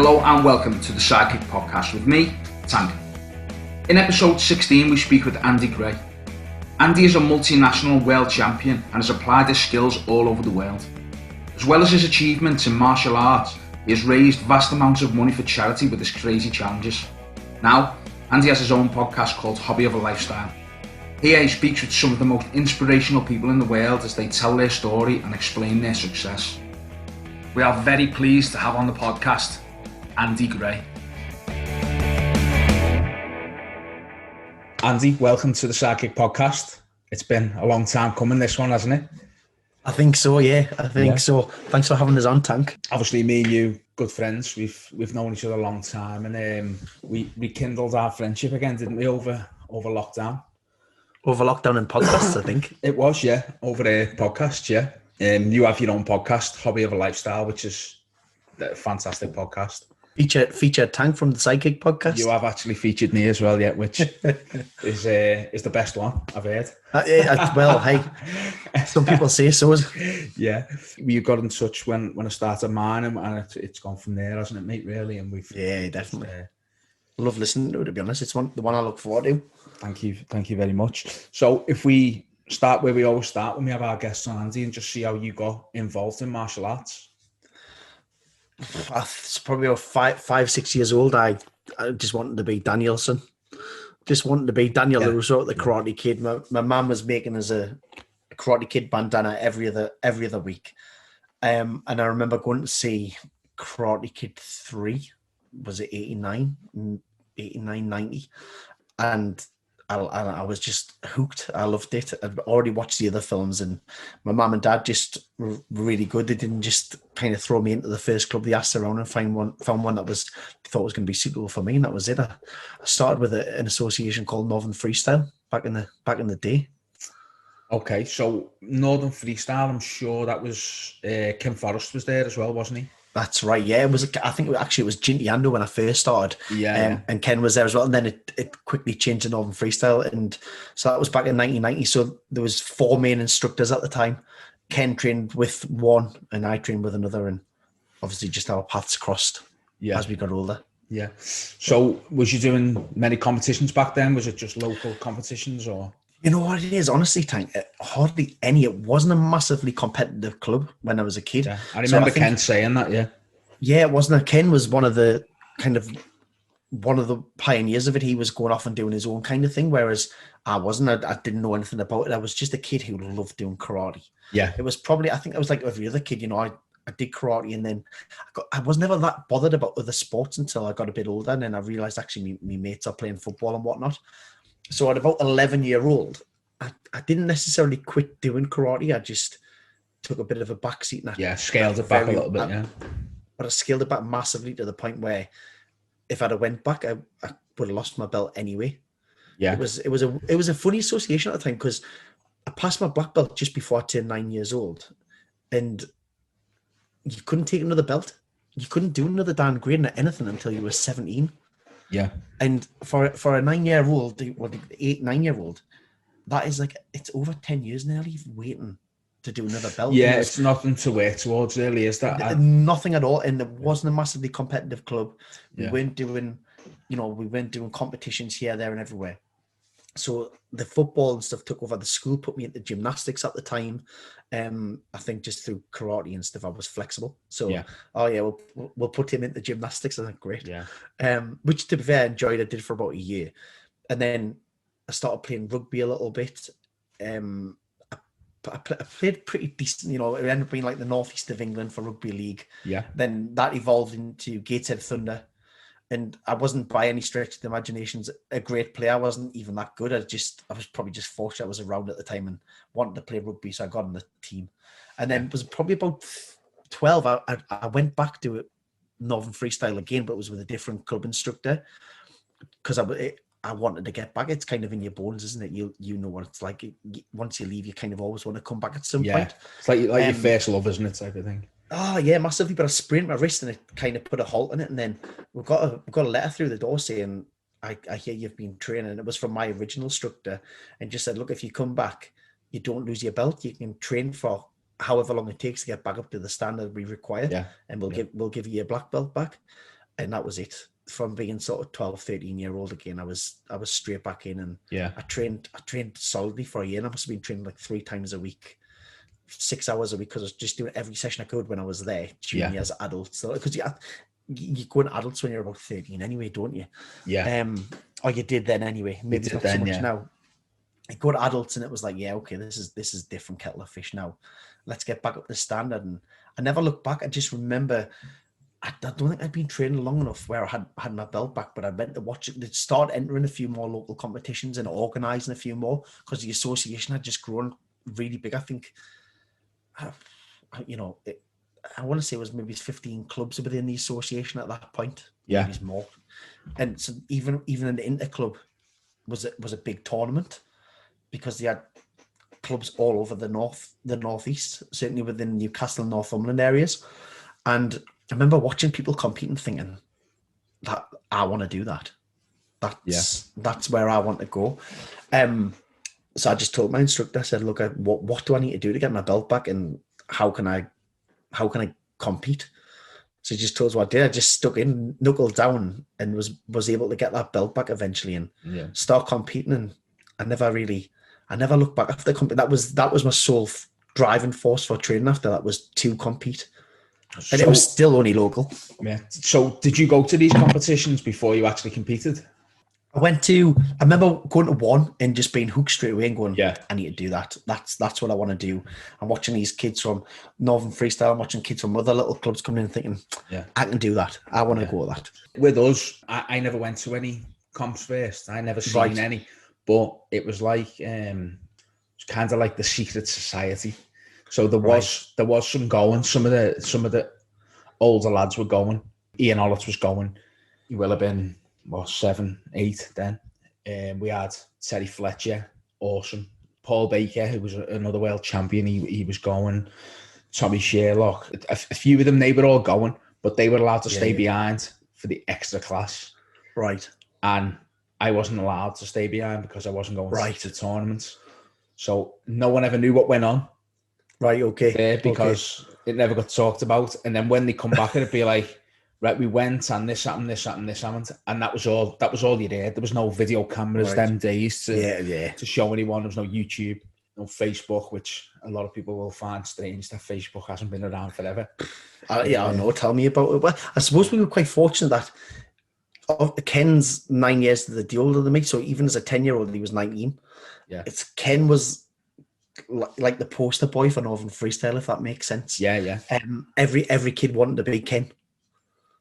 Hello and welcome to the Sidekick podcast with me, Tank. In episode 16 we speak with Andy Gray. Andy is a multinational world champion and has applied his skills all over the world. As well as his achievements in martial arts, he has raised vast amounts of money for charity with his crazy challenges. Now, Andy has his own podcast called Hobby of a Lifestyle. Here he speaks with some of the most inspirational people in the world as they tell their story and explain their success. We are very pleased to have on the podcast Andy Gray. Andy, welcome to the Sidekick podcast. It's been a long time coming, this one, hasn't it? I think so, yeah. I think so. Thanks for having us on, Tank. Obviously, me and you, good friends. We've known each other a long time, and we rekindled our friendship again, didn't we? Over lockdown. Over lockdown and podcasts, I think. It was, yeah. Over a podcast, yeah. You have your own podcast, Hobby of a Lifestyle, which is a fantastic podcast. Featured Tank from the Sidekick podcast. You have actually featured me as well, yeah, which is the best one I've heard. Well, hey, some people say so. Yeah, you got in touch when I started mine, and it's gone from there, hasn't it, mate? Really, and yeah, definitely. Love listening to it. To be honest, it's the one I look forward to. Thank you very much. So, if we start where we always start when we have our guests on, Andy, and just see how you got involved in martial arts. It's probably about 5-6 years old. I just wanted to be Danielson. Just wanted to be Daniel Russo, the Karate Kid. My mum was making us a Karate Kid bandana every other week. And I remember going to see Karate Kid 3. Was it 89, 90? And I was just hooked. I loved it. I'd already watched the other films, and my mum and dad just were really good. They didn't just kind of throw me into the first club. They asked around and found one that they thought was going to be suitable for me, and that was it. I started with an association called Northern Freestyle back in the day. Okay, so Northern Freestyle, I'm sure that was Ken Forrest was there as well, wasn't he? That's right. Yeah, it was. I think it was Ginty Ando when I first started. Yeah. And Ken was there as well. And then it quickly changed to Northern Freestyle, and so that was back in 1990. So there was 4 main instructors at the time. Ken trained with one, and I trained with another, and obviously just our paths crossed as we got older. Yeah. So was you doing many competitions back then? Was it just local competitions or? You know what it is, honestly, Tank? Hardly any. It wasn't a massively competitive club when I was a kid. Yeah, I remember Ken saying that, yeah. Yeah, it wasn't. Ken was one of the pioneers of it. He was going off and doing his own kind of thing, whereas I wasn't. I didn't know anything about it. I was just a kid who loved doing karate. Yeah. It was probably, I think I was like every other kid, I did karate, and then I was never that bothered about other sports until I got a bit older, and then I realised actually my mates are playing football and whatnot. So at about 11-year-old, I didn't necessarily quit doing karate. I just took a bit of a backseat. Scaled it back a little bit, But I scaled it back massively to the point where if I'd have went back, I would have lost my belt anyway. Yeah. It was a funny association at the time, because I passed my black belt just before I turned 9 years old, and you couldn't take another belt. You couldn't do another Dan grade or anything until you were 17. Yeah. And for a 9-year-old, 9-year-old, that is like, it's over 10 years nearly waiting to do another belt. Yeah, it's nothing to work towards, really, is that? Nothing at all. And it wasn't a massively competitive club. We weren't doing competitions here, there, and everywhere. So the football and stuff took over. The school put me into gymnastics at the time. I think just through karate and stuff, I was flexible. So, we'll put him into gymnastics. I think great. Yeah. Which, to be fair, I enjoyed. I did for about a year, and then I started playing rugby a little bit. I played pretty decent. It ended up being like the northeast of England for rugby league. Yeah. Then that evolved into Gateshead Thunder. And I wasn't by any stretch of the imagination a great player. I wasn't even that good. I was probably just fortunate I was around at the time and wanted to play rugby, so I got on the team. And then it was probably about 12. I went back to Northern Freestyle again, but it was with a different club instructor, because I wanted to get back. It's kind of in your bones, isn't it? You know what it's like. Once you leave, you kind of always want to come back at some point. It's like your first love, isn't it, type of thing? Oh yeah, massively. But I sprained my wrist and it kind of put a halt in it. And then we got a letter through the door saying, I hear you've been training. And it was from my original instructor, and just said, look, if you come back, you don't lose your belt. You can train for however long it takes to get back up to the standard we require. Yeah. And we'll give you your black belt back. and that was it. From being sort of 12, 13-year-old again, I was straight back in, and I trained solidly for a year. And I must have been training like 3 times a week, 6 hours a week, because I was just doing every session I could when I was there, junior as adults. So, because you go in adults when you're about 13 anyway, don't you? Yeah. Or you did then anyway. Maybe it's not then, so much now. I go to adults and it was like, yeah, okay, this is different kettle of fish now. Let's get back up to standard. And I never looked back. I just remember, I don't think I'd been training long enough where I had my belt back, but I went to watch it. They'd start entering a few more local competitions and organising a few more, because the association had just grown really big. I think, I want to say it was maybe 15 clubs within the association at that point. Yeah. Maybe more. And so even in the interclub was a big tournament, because they had clubs all over the northeast, certainly within Newcastle and Northumberland areas. And I remember watching people competing, thinking that I want to do that. That's where I want to go. So I just told my instructor, I said, look, what do I need to do to get my belt back, and how can I compete? So he just told us what I did. I just stuck in, knuckled down, and was able to get that belt back eventually, and start competing. And I never looked back after competing. That was my sole driving force for training after that, was to compete. And it was still only local. Yeah. So did you go to these competitions before you actually competed? I remember going to one and just being hooked straight away and going, I need to do that. That's what I want to do. I'm watching these kids from Northern Freestyle. I'm watching kids from other little clubs coming in and thinking, I can do that. I want to go with that. With us, I never went to any comps first. I never seen any, but it was like, it's kind of like the secret society. So there was some going. Some of the older lads were going. Ian Ollett was going. He will have been 7, 8 then. We had Terry Fletcher, awesome. Paul Baker, who was another world champion, he was going. Tommy Sherlock, a few of them, they were all going, but they were allowed to stay behind for the extra class. Right. And I wasn't allowed to stay behind because I wasn't going to tournaments. So no one ever knew what went on. Right, okay. There, because it never got talked about. And then when they come back, it'd be like, right, we went and this happened, this happened, this happened. And that was all you did. There was no video cameras them days to show anyone. There was no YouTube, no Facebook, which a lot of people will find strange that Facebook hasn't been around forever. I know. Tell me about it. Well, I suppose we were quite fortunate that Ken's 9 years older than me. So even as a 10-year-old, he was 19. Yeah. Ken was like the poster boy for Northern Freestyle, if that makes sense. Yeah. Every kid wanted to be Ken.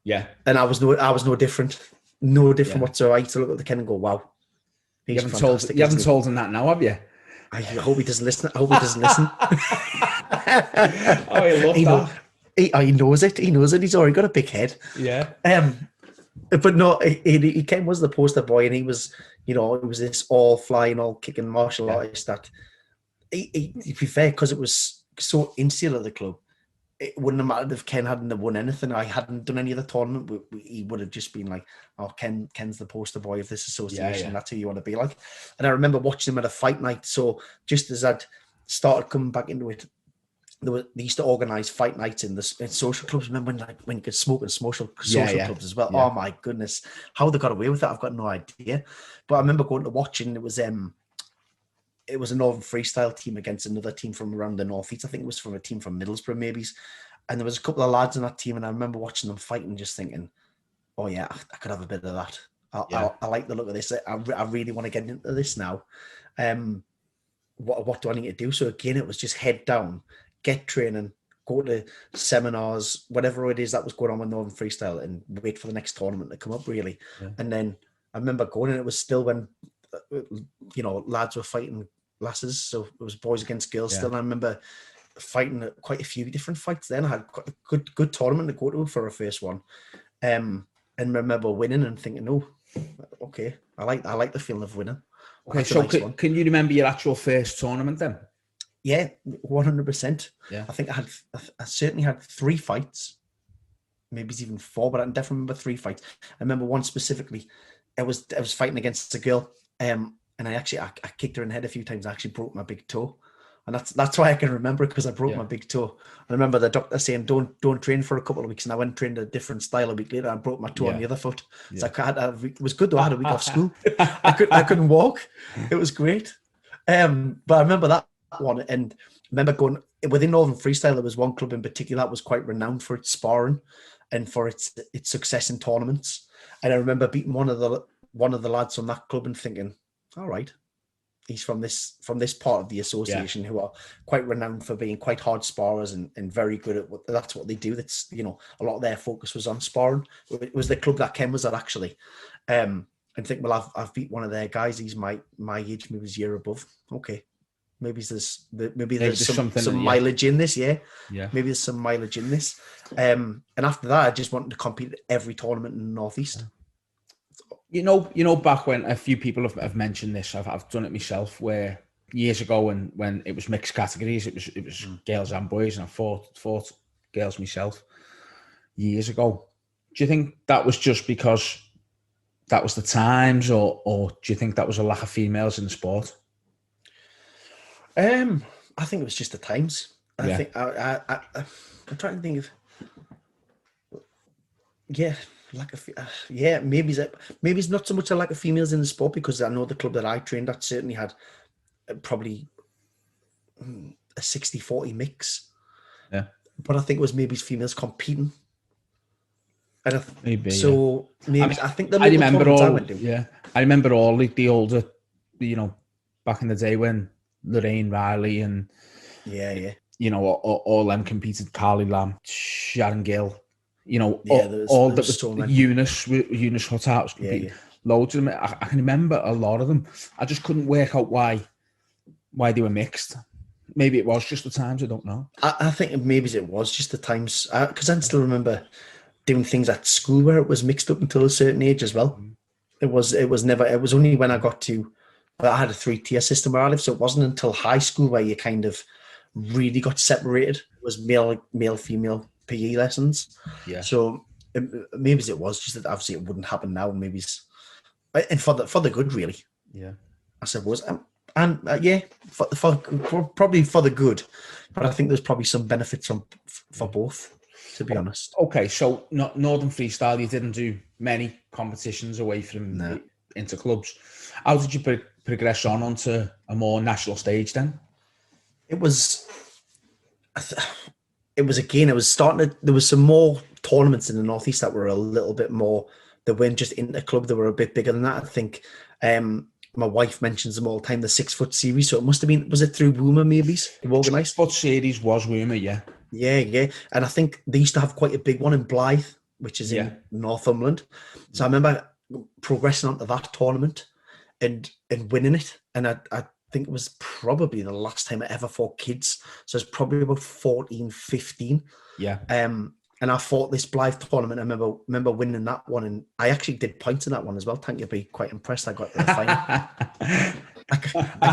Yeah. And I was no different. No different whatsoever. I used to look at the Ken and go, wow. You haven't told him that now, have you? I hope he doesn't listen. Oh, he loved that. He knows it. He knows it. He's already got a big head. Yeah. But no, Ken was the poster boy, and he was, he was this all flying, all kicking martial artist that, to be fair, because it was so insular, the club, it wouldn't have mattered if Ken hadn't won anything. I hadn't done any of the tournament. He would have just been like, oh, Ken's the poster boy of this association. That's who you want to be like. And I remember watching him at a fight night. So just as I'd started coming back into it, they used to organise fight nights in social clubs. Remember when you could smoke in social clubs as well? Yeah. Oh my goodness, how they got away with that, I've got no idea. But I remember going to watch, and it was a Northern Freestyle team against another team from around the northeast. I think it was from a team from Middlesbrough, maybe. And there was a couple of lads in that team, and I remember watching them fight and just thinking, oh yeah, I could have a bit of that. I like the look of this. I really want to get into this now. What do I need to do? So again, it was just head down, get training, go to seminars, whatever it is that was going on with Northern Freestyle, and wait for the next tournament to come up, really. Yeah. And then I remember going, and it was still when, lads were fighting lasses, so it was boys against girls still. And I remember fighting quite a few different fights then. I had quite a good tournament to go to for a first one. And remember winning and thinking, oh, okay, I like the feeling of winning. Okay, so can you remember your actual first tournament then? Yeah, 100%. Yeah, I think I certainly had 3 fights, maybe it's even 4, but I definitely remember 3 fights. I remember one specifically. I was fighting against a girl, and I kicked her in the head a few times. I actually broke my big toe And that's why I can remember it, because I broke my big toe. I remember the doctor saying, don't train for a couple of weeks. And I went and trained a different style a week later. I broke my toe on the other foot. So it was good though. I had a week off school. I couldn't walk. It was great. But I remember that one, and I remember going within Northern Freestyle. There was one club in particular that was quite renowned for its sparring and for its success in tournaments. And I remember beating one of the lads from that club and thinking, all right, he's from this part of the association who are quite renowned for being quite hard sparrers and very good at that's what they do. That's, a lot of their focus was on sparring. It was the club that Ken was at, actually. And think, well, I've beat one of their guys. He's my age, maybe he's a year above. Okay, maybe there's some mileage in this. Yeah, maybe there's some mileage in this. And after that, I just wanted to compete at every tournament in the Northeast. Back when a few people have mentioned this, I've done it myself, where years ago when it was mixed categories, it was girls and boys, and I fought girls myself years ago. Do you think that was just because that was the times, or do you think that was a lack of females in the sport? I think it was just the times. I think I'm trying to think of. Maybe it's not so much a lack of females in the sport, because I know the club that I trained at certainly had probably a 60-40 mix. Yeah. But I think it was maybe females competing. And I think the I remember all the older, back in the day when Lorraine Riley and all them competed, Carly Lamb, Sharon Gill. All that was so Eunice Huthouse, loads of them. I can remember a lot of them. I just couldn't work out why they were mixed. Maybe it was just the times. I don't know. I think maybe it was just the times, because I still remember doing things at school where it was mixed up until a certain age as well. It was only when I had a 3-tier system where I lived, so it wasn't until high school where you kind of really got separated. It was male, female PE lessons. Yeah. So maybe it was just that obviously it wouldn't happen now. Maybe and for the good, really. Yeah. I suppose. Probably for the good, but I think there's probably some benefits for both, to be honest. Okay, so Northern Freestyle, you didn't do many competitions away from into clubs. How did you progress onto a more national stage then? It was starting to, there was some more tournaments in the Northeast that were a little bit more, they weren't just in a club, they were a bit bigger than that. I think my wife mentions them all the time, the 6 Foot series. So it must have been, was it through Woomer maybe? Who organised? 6 Foot series was Woomer, yeah. Yeah. And I think they used to have quite a big one in Blythe, which is in Northumberland. So I remember progressing onto that tournament and winning it. And I think it was probably the last time I ever fought kids. So it's probably about 14, 15. Yeah. And I fought this Blythe tournament. I remember winning that one, and I actually did points in that one as well. Thank you, be quite impressed. I got to the final.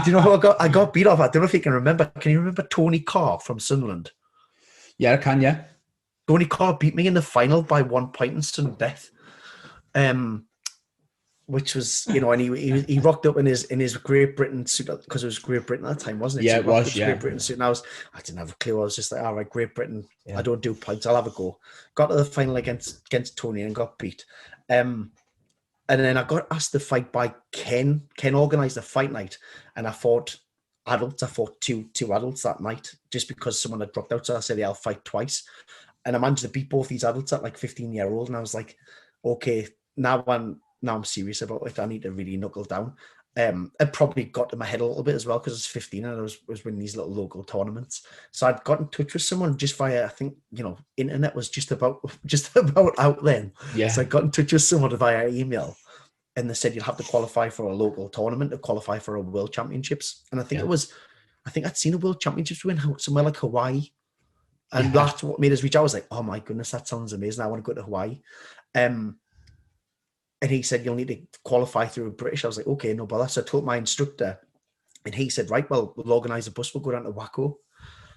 Do you know how I got beat off? I don't know if you can remember. Can you remember Tony Carr from Sunderland? Yeah, I can. Yeah. Tony Carr beat me in the final by 1 point in sudden death. Which was, and he rocked up in his Great Britain suit, because it was Great Britain at the time, wasn't it? Yeah, so it was. Great Britain suit, and I didn't have a clue. I was just like, all right, Great Britain. Yeah. I don't do points. I'll have a go. Got to the final against Tony and got beat. And then I got asked to fight by Ken. Ken organised a fight night, and I fought adults. I fought two adults that night, just because someone had dropped out. So I said, yeah, I'll fight twice. And I managed to beat both these adults at like 15-year-old, and I was like, okay, now I'm serious about it. I need to really knuckle down. It probably got to my head a little bit as well, because I was 15 and I was winning these little local tournaments. So I'd got in touch with someone just via, I think, internet was just about out then. Yeah. So I got in touch with someone via email, and they said you'd have to qualify for a local tournament to qualify for a World Championships. And I think I'd seen a World Championships win somewhere like Hawaii. And that's what made us reach out. I was like, oh my goodness, that sounds amazing. I want to go to Hawaii. And he said, you'll need to qualify through a British. I was like, okay, no bother. So I told my instructor, and he said, right, well, we'll organise a bus. We'll go down to Waco.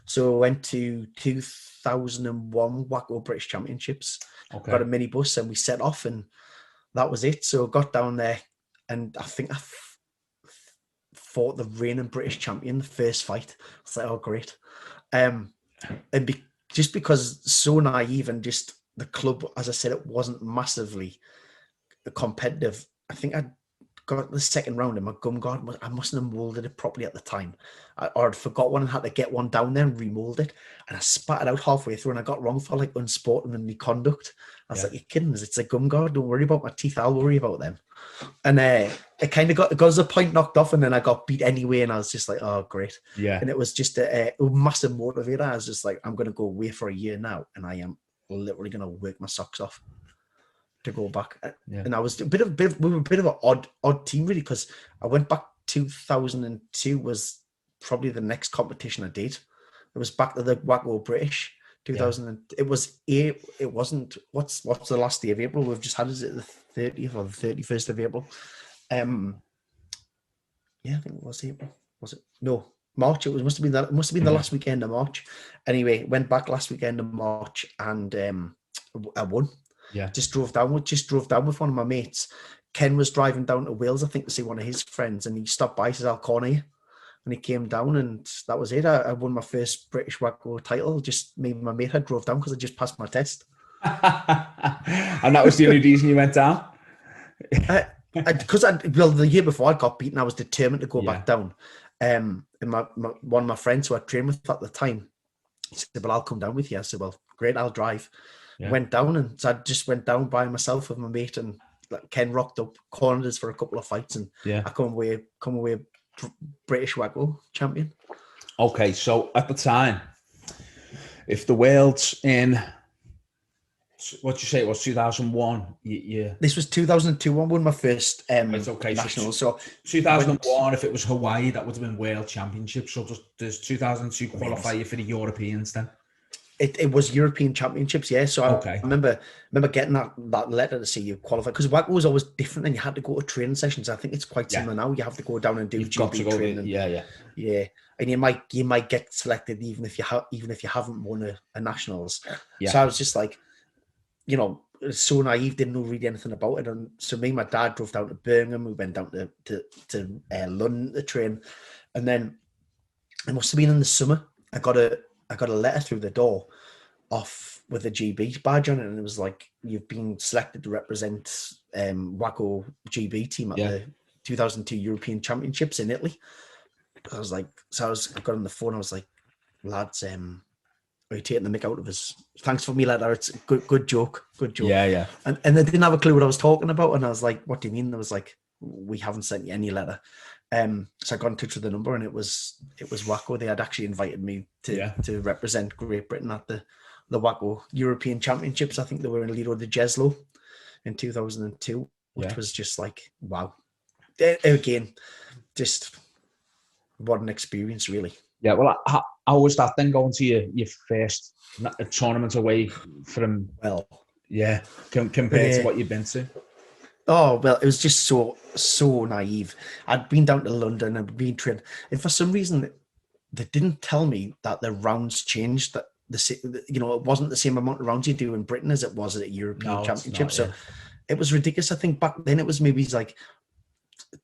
So I went to 2001 Waco British Championships. Okay. Got a minibus, and we set off, and that was it. So I got down there, and I think I fought the reigning British champion, the first fight. It's like, oh, great. And just because so naive and just the club, as I said, it wasn't massively competitive. I think I got the second round and my gum guard, I mustn't have molded it properly at the time. Or I'd forgot one and had to get one down there and remold it. And I spat it out halfway through and I got wrong for like unsportsmanly conduct. I was like, you're kidding us. It's a gum guard. Don't worry about my teeth. I'll worry about them. And it kind of got a point knocked off and then I got beat anyway. And I was just like, oh, great. Yeah. And it was just a massive motivator. I was just like, I'm going to go away for a year now. And I am literally going to work my socks off to go back. And I was we were a bit of an odd team really, because I went back 2002 was probably the next competition I did. It was back to the Wacko British 2000. It wasn't what's the last day of April we've just had? Is it the 30th or the 31st of April? I think it was April. Was it? No, March. It must have been that. It must have been the last weekend of March. Anyway, went back last weekend of March and I won. Yeah. Just drove down with one of my mates. Ken was driving down to Wales, I think, to see one of his friends, and he stopped by, says, I'll corner you. And he came down, and that was it. I won my first British Wacko title. Just me and my mate had drove down because I just passed my test. And that was the only reason you went down? Because the year before I got beaten, I was determined to go back down. And one of my friends who I trained with at the time, he said, well, I'll come down with you. I said, well, great, I'll drive. Yeah. Went down, and so I just went down by myself with my mate, and Ken rocked up, cornered us for a couple of fights, and I come away British Wacko champion. Okay, so at the time, if the world's in, what you say it was 2001? This was 2002. I won my first national. So 2001, if it was Hawaii, that would have been World Championship. So does 2002 qualify you for the Europeans then? It was European Championships, yeah. So I remember getting that letter to see you qualify, because Wacko was always different, and you had to go to training sessions. I think it's quite similar now. You have to go down and do GB training. Yeah. And you might get selected even if you haven't won a nationals. Yeah. So I was just like, so naive, didn't know really anything about it. And so me and my dad drove down to Birmingham. We went down to London to train, and then it must have been in the summer. I got a letter through the door off with a GB badge on it, and it was like, you've been selected to represent Wacko GB team at the 2002 European Championships in Italy. I was like, I got on the phone, I was like, lads, are you taking the mick out of us? Thanks for me letter. It's a good joke. Yeah. And they didn't have a clue what I was talking about, and I was like, what do you mean? I was like, we haven't sent you any letter. So I got in touch with the number, and it was Wacko. They had actually invited me to represent Great Britain at the Wacko European Championships. I think they were in Lido de Jesolo in 2002, which was just like, wow. Again, just what an experience, really. Yeah, well, how was that then, going to your first tournament away from? Well, compared to what you've been to. Oh, well, it was just so naive. I'd been down to London and been trained, and for some reason, they didn't tell me that the rounds changed. That it wasn't the same amount of rounds you do in Britain as it was at a European Championship. So it was ridiculous. I think back then it was maybe like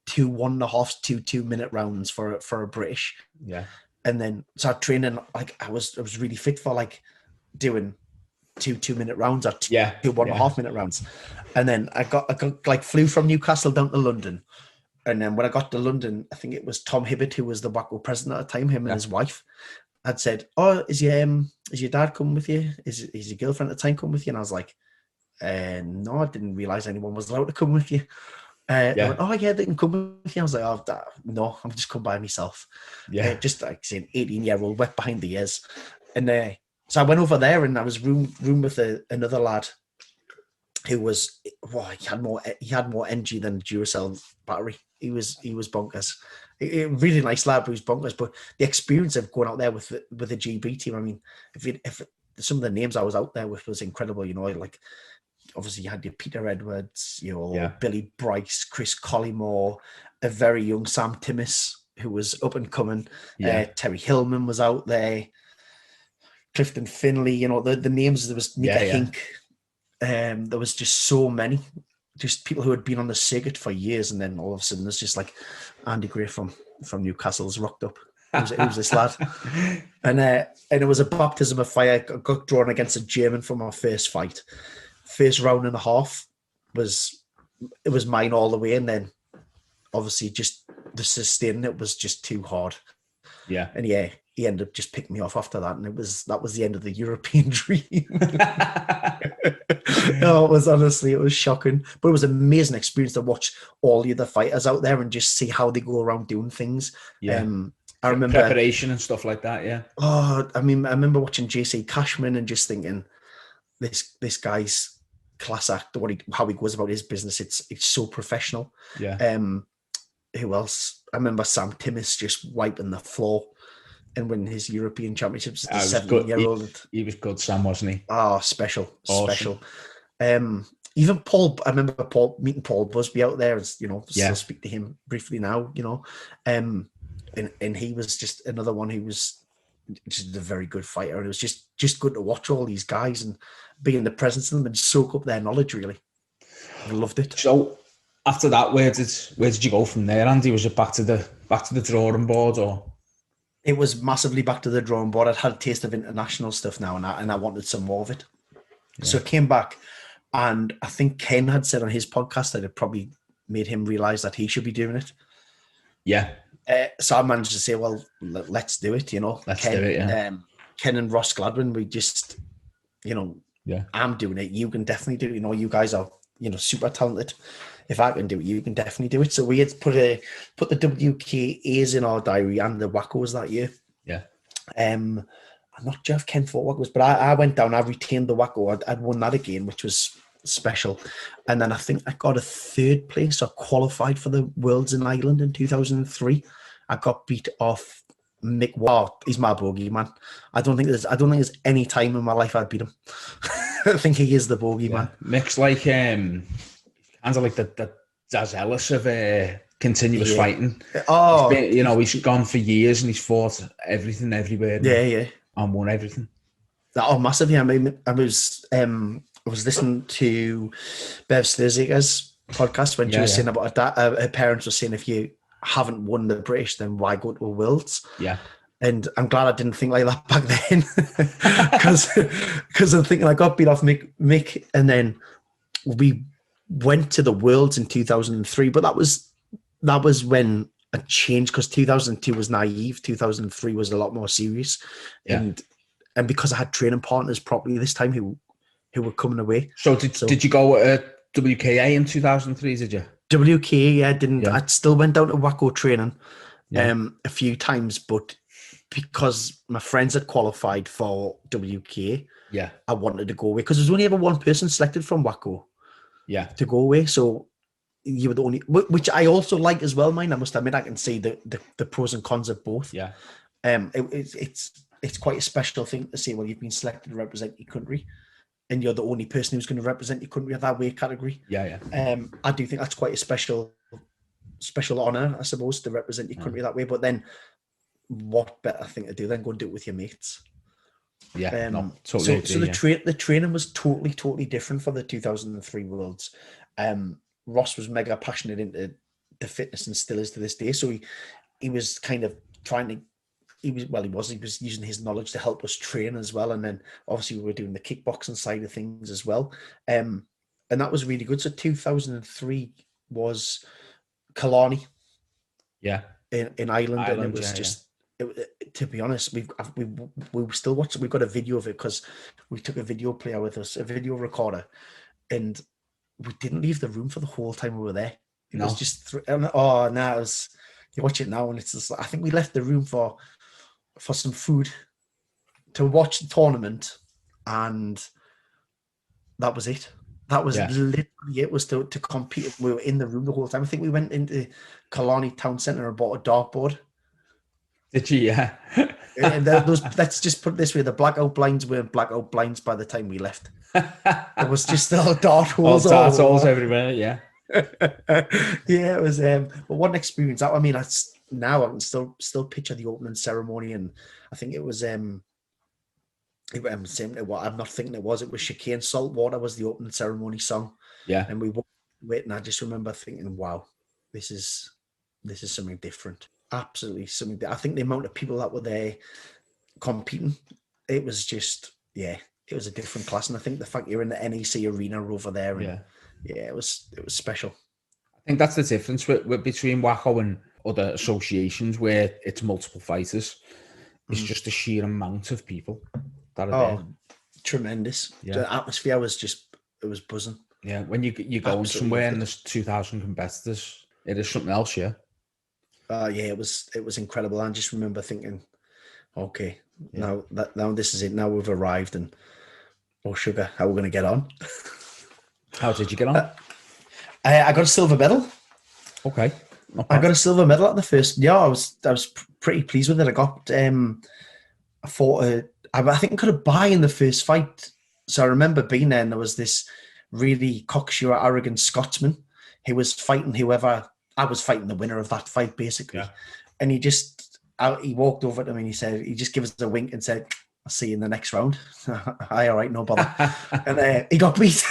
2 1.5 2 minute rounds for a British. Yeah. And then so I trained, and like I was really fit for like doing 2 minute rounds or 2 1.5 minute rounds. And then I got like flew from Newcastle down to London. And then when I got to London, I think it was Tom Hibbert, who was the Wacko president at the time, him and his wife had said, oh, is your dad coming with you? Is your girlfriend at the time coming with you? And I was like, no, I didn't realize anyone was allowed to come with you. Went, oh yeah, they can come with you. I was like, oh, no, I'm just come by myself. Yeah. Just like saying 18-year-old wet behind the ears. And so I went over there, and I was room with another lad who was, he had more energy than a Duracell battery. He was bonkers. A really nice lad, but he was bonkers. But the experience of going out there with the GB team, I mean, if some of the names I was out there with was incredible, like obviously you had your Peter Edwards, Billy Bryce, Chris Collymore, a very young Sam Timmis who was up and coming. Terry Hillman was out there. Clifton Finlay, the names, there was Mika Hink. There was just so many. just people who had been on the circuit for years, and then all of a sudden there's just like Andy Gray from Newcastle's rocked up. Who's this lad? And it was a baptism of fire. I got drawn against a German from our first fight. First round and a half was mine all the way, and then obviously just the sustaining it was just too hard. Yeah. And yeah, he ended up just picking me off after that, and that was the end of the European dream. No, it was shocking, but it was an amazing experience to watch all the other fighters out there and just see how they go around doing things. Yeah. I remember preparation and stuff like that. Yeah. Oh, I mean, I remember watching JC Cashman and just thinking, this guy's class act. How he goes about his business, it's so professional. Yeah. Who else? I remember Sam Timmis just wiping the floor and winning his European Championships as a 7-year-old. He was good, Sam, wasn't he? Oh, special. Awesome. Even Paul, I remember meeting Paul Busby out there, and still speak to him briefly now, and he was just another one who was just a very good fighter, and it was just good to watch all these guys and be in the presence of them and soak up their knowledge. Really, I loved it. So after that, where did you go from there, Andy? Was it back to the drawing board, or? It was massively back to the drawing board. I'd had a taste of international stuff now, and I wanted some more of it. Yeah. So I came back, and I think Ken had said on his podcast that it probably made him realize that he should be doing it. Yeah. So I managed to say, well, let's do it, Let's do it, yeah. Ken and Ross Gladwin, we just, yeah, I'm doing it. You can definitely do it. You guys are, super talented. If I can do it, you can definitely do it. So we had put the WKAs in our diary and the WACOs that year. Yeah. I'm not sure if Ken fought WACOs, but I went down, I retained the WACO. I'd won that again, which was special. And then I think I got a third place or qualified for the Worlds in Ireland in 2003. I got beat off Mick Ward. He's my bogey man. I don't think there's any time in my life I'd beat him. I think he is the bogey man. Mick's like kind of like the Daz Ellis of continuous fighting. Oh, he's gone for years and he's fought everything everywhere. Yeah. And won everything. Oh, massively. I mean, I was listening to Bev Sterzika's podcast when she was saying about her parents were saying, if you haven't won the British, then why go to a Worlds? Yeah. And I'm glad I didn't think like that back then, because I'm thinking I got beat off Mick, and then we went to the Worlds in 2003, but that was when a change, because 2002 was naive, 2003 was a lot more serious, and because I had training partners properly this time who were coming away. So did you go at WKA in 2003? Did you? WKA, didn't. I still went down to WACO training a few times, but because my friends had qualified for WKA, I wanted to go away because there's only ever one person selected from WACO. Yeah, to go away. So you were the only, which I also like as well. Mine, I must admit, I can see the pros and cons of both. Yeah, it's quite a special thing to say. Well, you've been selected to represent your country, and you're the only person who's going to represent your country at that weight category. Yeah. I do think that's quite a special honor, I suppose, to represent your country that way. But then, what better thing to do than go and do it with your mates? Yeah, totally. So the training was totally different for the 2003 Worlds. Ross was mega passionate into the fitness and still is to this day. So he was kind of trying to. He was using his knowledge to help us train as well, and then obviously we were doing the kickboxing side of things as well, and that was really good. So 2003 was Killarney, in Ireland, and it was just. To be honest, we still watch. We've got a video of it because we took a video player with us, a video recorder, and we didn't leave the room for the whole time we were there. It was just you watch it now, and it's just, I think we left the room for some food to watch the tournament, and that was it. That was literally it. Was to compete. We were in the room the whole time. I think we went into Killarney Town Centre and bought a dartboard. Did you? Yeah. And let's just put it this way: the blackout blinds weren't blackout blinds by the time we left. It was just still dart holes. Dart holes everywhere. Yeah. Yeah, it was. But what an experience! I mean, now I can still picture the opening ceremony, and I think it was. I'm not thinking it was. It was Chicane Saltwater was the opening ceremony song. Yeah. And we weight, and I just remember thinking, wow, this is something different. Absolutely something. I think the amount of people that were there competing, it was just, yeah, it was a different class. And I think the fact you're in the NEC arena over there, and yeah, it was special. I think that's the difference between WACO and other associations where it's multiple fighters. It's just the sheer amount of people that are there. Tremendous. Yeah. The atmosphere was just, it was buzzing. Yeah, when you're going somewhere and there's 2,000 competitors, it is something else, yeah. Yeah, it was incredible. I just remember thinking, okay, now this is it. Now we've arrived, and sugar, how are we going to get on? How did you get on? I got a silver medal. Okay. I got a silver medal at the first. Yeah, I was pretty pleased with it. I got I think I could have buy in the first fight. So I remember being there, and there was this really cocksure, arrogant Scotsman who was fighting whoever. I was fighting the winner of that fight, basically. Yeah. And he walked over to me and he just gave us a wink and said, "I'll see you in the next round." Aye, all right, no bother. And he got beat.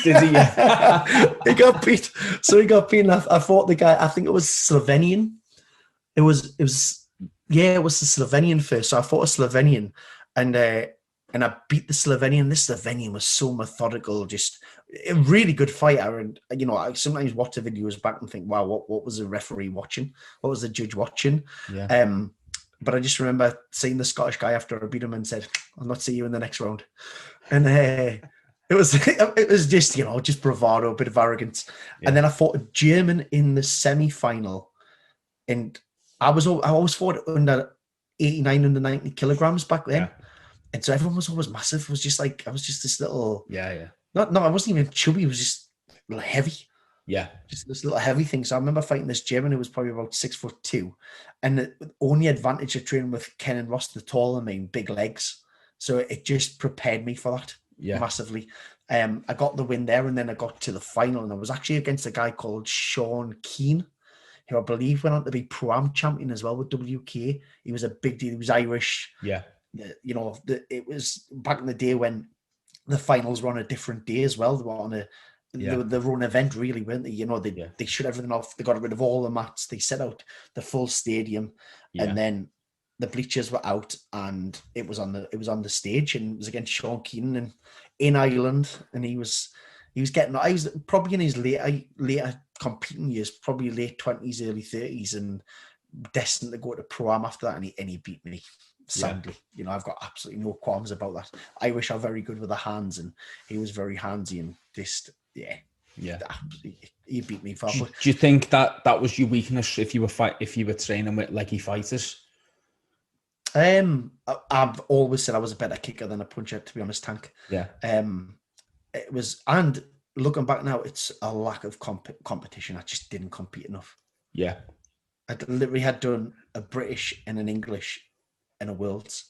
Did he? Yeah. He got beat. So he got beat. And I fought the guy. I think it was Slovenian. It was the Slovenian first. So I fought a Slovenian, and I beat the Slovenian. This Slovenian was so methodical, just a really good fighter. And I sometimes watch the videos back and think, wow, what was the referee watching? What was the judge watching? Yeah. But I just remember seeing the Scottish guy after I beat him and said, "I'll not see you in the next round." And it was just just bravado, a bit of arrogance. Yeah. And then I fought a German in the semi-final, and I always fought under 89 under 90 kilograms back then. Yeah. And so everyone was always massive. It was just like, I was just this little... Yeah. No, I wasn't even chubby. It was just a little heavy. Yeah. Just this little heavy thing. So I remember fighting this German who was probably about 6'2". And the only advantage of training with Ken and Ross, the taller than me, big legs. So it just prepared me for that massively. I got the win there, and then I got to the final, and I was actually against a guy called Sean Keane, who I believe went on to be Pro-Am champion as well with WK. He was a big deal. He was Irish. Yeah. It was back in the day when the finals were on a different day as well. They were on the run event, really, weren't they? They shut everything off. They got rid of all the mats. They set out the full stadium, and then the bleachers were out, and it was on the stage, and it was against Sean Keenan and in Ireland, and he was probably in his later competing years, probably late 20s, early 30s, and destined to go to Pro-Am after that, and he beat me soundly. I've got absolutely no qualms about that. Irish are very good with the hands, and he was very handsy, and just he beat me far. Do you think that was your weakness if you were training with leggy fighters? I've always said I was a better kicker than a puncher, to be honest, Tank. Yeah. It was, and looking back now, it's a lack of competition. I just didn't compete enough. Yeah. I literally had done a British and an English and a Worlds.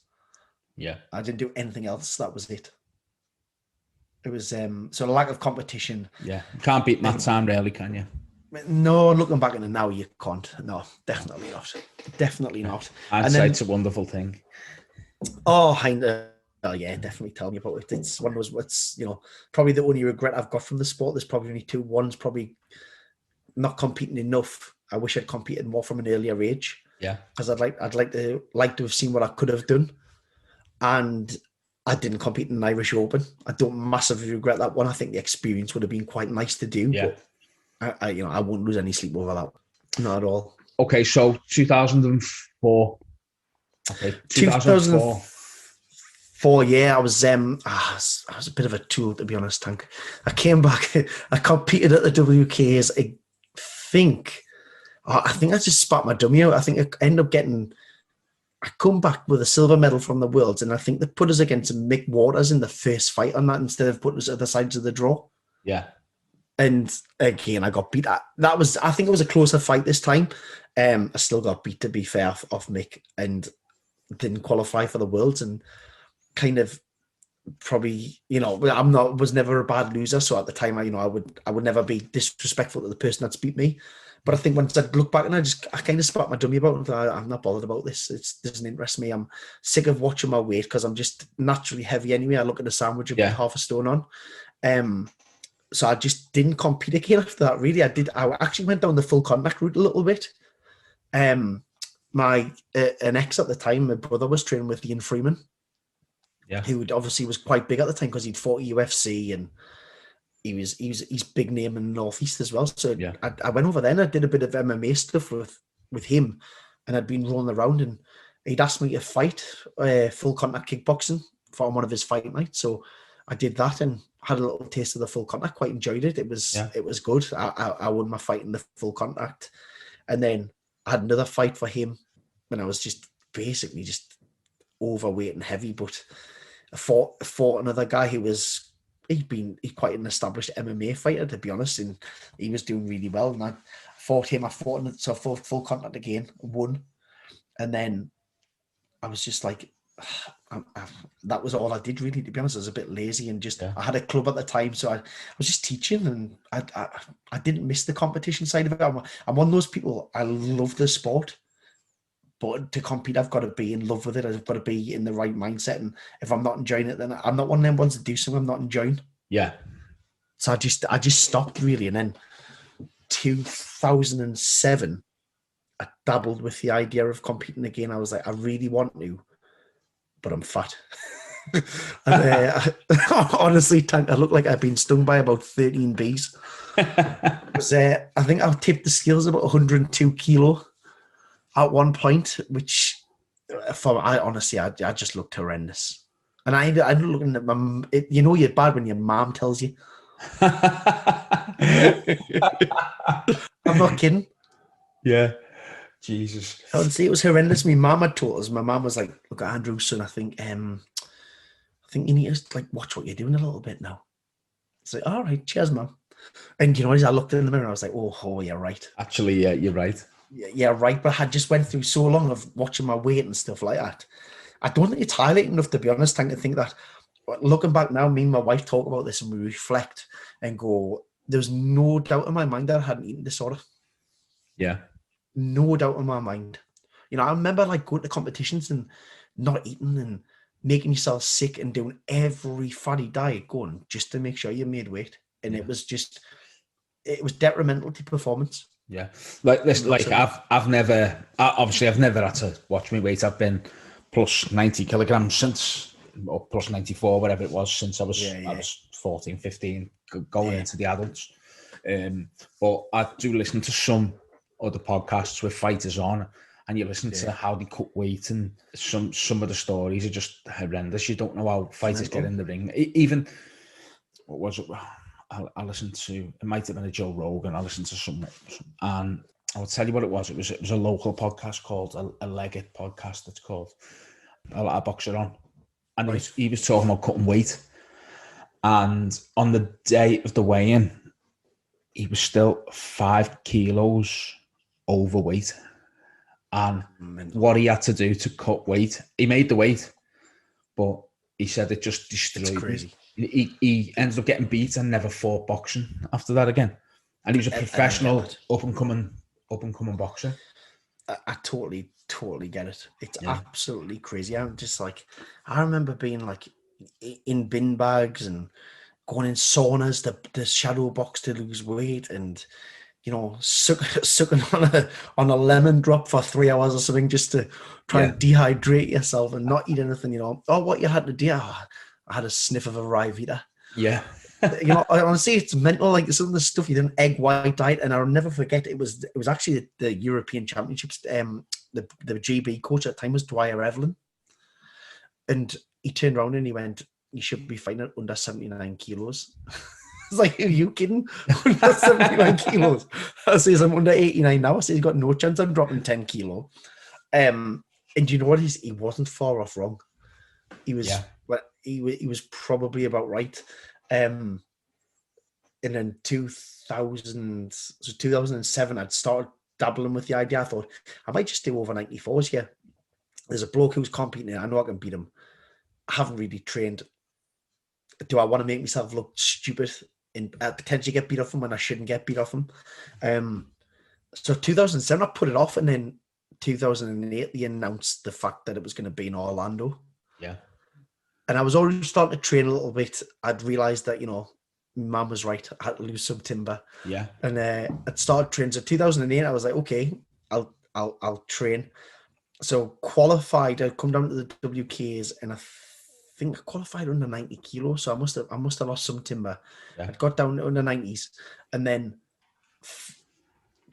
Yeah. I didn't do anything else. That was it. It was so a lack of competition. Yeah. You can't beat that time, really, can you? No, looking back at it now, you can't. No, definitely not. Definitely not. Hindsight's a wonderful thing. Oh, yeah, definitely tell me about it. It's one of those, it's, probably the only regret I've got from the sport. There's probably only two. One's probably not competing enough. I wish I'd competed more from an earlier age. Yeah. Because I'd like to have seen what I could have done. And I didn't compete in an Irish Open. I don't massively regret that one. I think the experience would have been quite nice to do. Yeah. But I won't lose any sleep over that. Not at all. Okay, so 2004. Okay, 2004. Yeah, I was a bit of a tool, to be honest, Tank. I came back. I competed at the WKs. I think I just spat my dummy out. I think I ended up getting. I come back with a silver medal from the Worlds, and I think they put us against Mick Waters in the first fight on that instead of putting us at the sides of the draw. Yeah. And again, I got beat. I think it was a closer fight this time. I still got beat, to be fair, off Mick, and didn't qualify for the Worlds, and kind of probably, was never a bad loser. So at the time, I would never be disrespectful to the person that's beat me. But I think once I look back and I kind of spat my dummy about it, I'm not bothered about this. It doesn't interest me. I'm sick of watching my weight because I'm just naturally heavy anyway. I look at the sandwich and be half a stone on. So I just didn't compete again after that. Really, I actually went down the full contact route a little bit. My an ex at the time, my brother was training with Ian Freeman, who obviously was quite big at the time because he'd fought UFC and he's big name in the Northeast as well. So I went over there and I did a bit of MMA stuff with him, and I'd been rolling around and he'd asked me to fight full contact kickboxing for one of his fight nights. So I did that and had a little taste of the full contact. Quite enjoyed it. It was good. I won my fight in the full contact, and then I had another fight for him when I was just basically just overweight and heavy. But I fought another guy who was he'd quite an established MMA fighter, to be honest, and he was doing really well. And I fought him. I fought full contact again, won, and then I was just like. That was all I did, really, to be honest. I was a bit lazy and just I had a club at the time, so I was just teaching, and I didn't miss the competition side of it. I'm one of those people. I love the sport, but to compete, I've got to be in love with it. I've got to be in the right mindset, and if I'm not enjoying it, then I'm not one of them ones to do something I'm not enjoying. Yeah. So I just stopped, really, and then 2007, I dabbled with the idea of competing again. I was like, I really want to. But I'm fat. And, honestly, Tank, I look like I've been stung by about 13 bees. I think I tipped the scales about 102 kilo at one point, which I just looked horrendous. And I ended looking at you're bad when your mom tells you. I'm not kidding. Yeah. Jesus. Honestly, it was horrendous. My mum had told us. My mum was like, "Look at Andrew, son. I think you need to like watch what you're doing a little bit now." It's like, "All right, cheers, mum." And as I looked in the mirror, I was like, "Oh, you're right." Actually, yeah, you're right. Yeah, right. But I had just went through so long of watching my weight and stuff like that. I don't think it's highlighting enough, to be honest. I think that looking back now, me and my wife talk about this and we reflect and go, "There's no doubt in my mind that I had an eating disorder." Yeah. No doubt in my mind. I remember like going to competitions and not eating and making yourself sick and doing every fatty diet going just to make sure you made weight. And it was detrimental to performance. Yeah. I've never had to watch my weight. I've been plus 90 kilograms or plus 94, whatever it was, since I was 14, 15, going into the adults. But I do listen to some other podcasts with fighters on, and you listen to how they cut weight, and some of the stories are just horrendous. You don't know how fighters get in the ring. Even what was it? I listened to, it might have been a Joe Rogan. I listened to some, and I'll tell you what it was. It was a local podcast called a Leggett podcast. It's called a boxer on, and he was talking about cutting weight, and on the day of the weigh-in, he was still 5 kilos overweight, and what he had to do to cut weight, he made the weight, but he said it just destroyed. It's crazy. He ended up getting beat and never fought boxing after that again, and he was a professional up and coming boxer. I totally get it. It's absolutely crazy. I'm just like, I remember being like in bin bags and going in saunas to shadow box to lose weight, and sucking on a lemon drop for 3 hours or something just to try and dehydrate yourself and not eat anything. What you had to do? I had a sniff of a Rivita. Yeah. Honestly, it's mental. Like some of the stuff you did, an egg white diet, and I'll never forget. It was actually the European Championships. The GB coach at the time was Dwyer Evelyn, and he turned around and he went, "You should be fighting at under 79 kilos." It's like, are you kidding? Under 79 kilos. I says I'm under 89 now. I say he's got no chance I'm dropping 10 kilo. And you know what? He wasn't far off wrong. He was he was probably about right. And then 2007, I'd started dabbling with the idea. I thought I might just do over 94s here. There's a bloke who's competing. I know I can beat him. I haven't really trained. Do I want to make myself look stupid and potentially get beat off him when I shouldn't get beat off him? So 2007, I put it off, and then 2008, they announced the fact that it was going to be in Orlando. Yeah. And I was already starting to train a little bit. I'd realised that, mum was right. I had to lose some timber. Yeah. And I'd started training. So 2008, I was like, okay, I'll train. So qualified, I'd come down to the WKs, and I think I qualified under 90 kilos. So I must have lost some timber. Yeah. I'd got down to under 90s, and then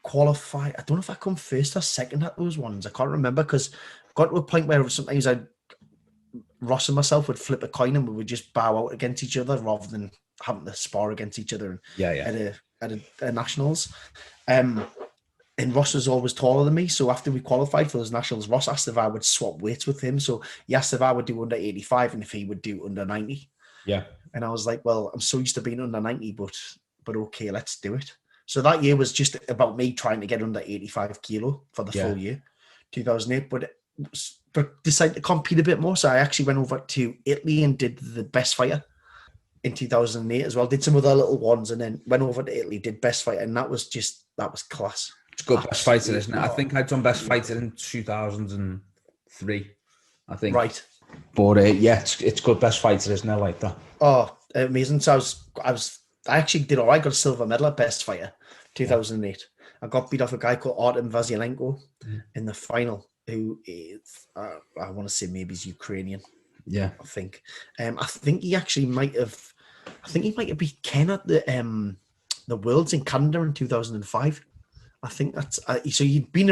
qualify. I don't know if I come first or second at those ones. I can't remember, because I got to a point where sometimes Ross and myself would flip a coin and we would just bow out against each other rather than having to spar against each other. At a nationals. And Ross was always taller than me. So after we qualified for those nationals, Ross asked if I would swap weights with him. So he asked if I would do under 85 and if he would do under 90. Yeah. And I was like, well, I'm so used to being under 90, but okay, let's do it. So that year was just about me trying to get under 85 kilo for the full year, 2008. But decided to compete a bit more. So I actually went over to Italy and did the best fighter in 2008 as well. Did some other little ones and then went over to Italy, did best fighter. And that was class. It's good best fighter, isn't it? I think I'd done best fighter in 2003, I think. Right. But it's good best fighter, isn't it? Like that. Oh, amazing. So I actually did all right. I got a silver medal at best fighter, 2008. I got beat off a guy called Artem Vasilenko in the final, who is, I want to say maybe he's Ukrainian. Yeah. I think he actually might have beat Ken at the Worlds in Canada in 2005. I think that's so he'd been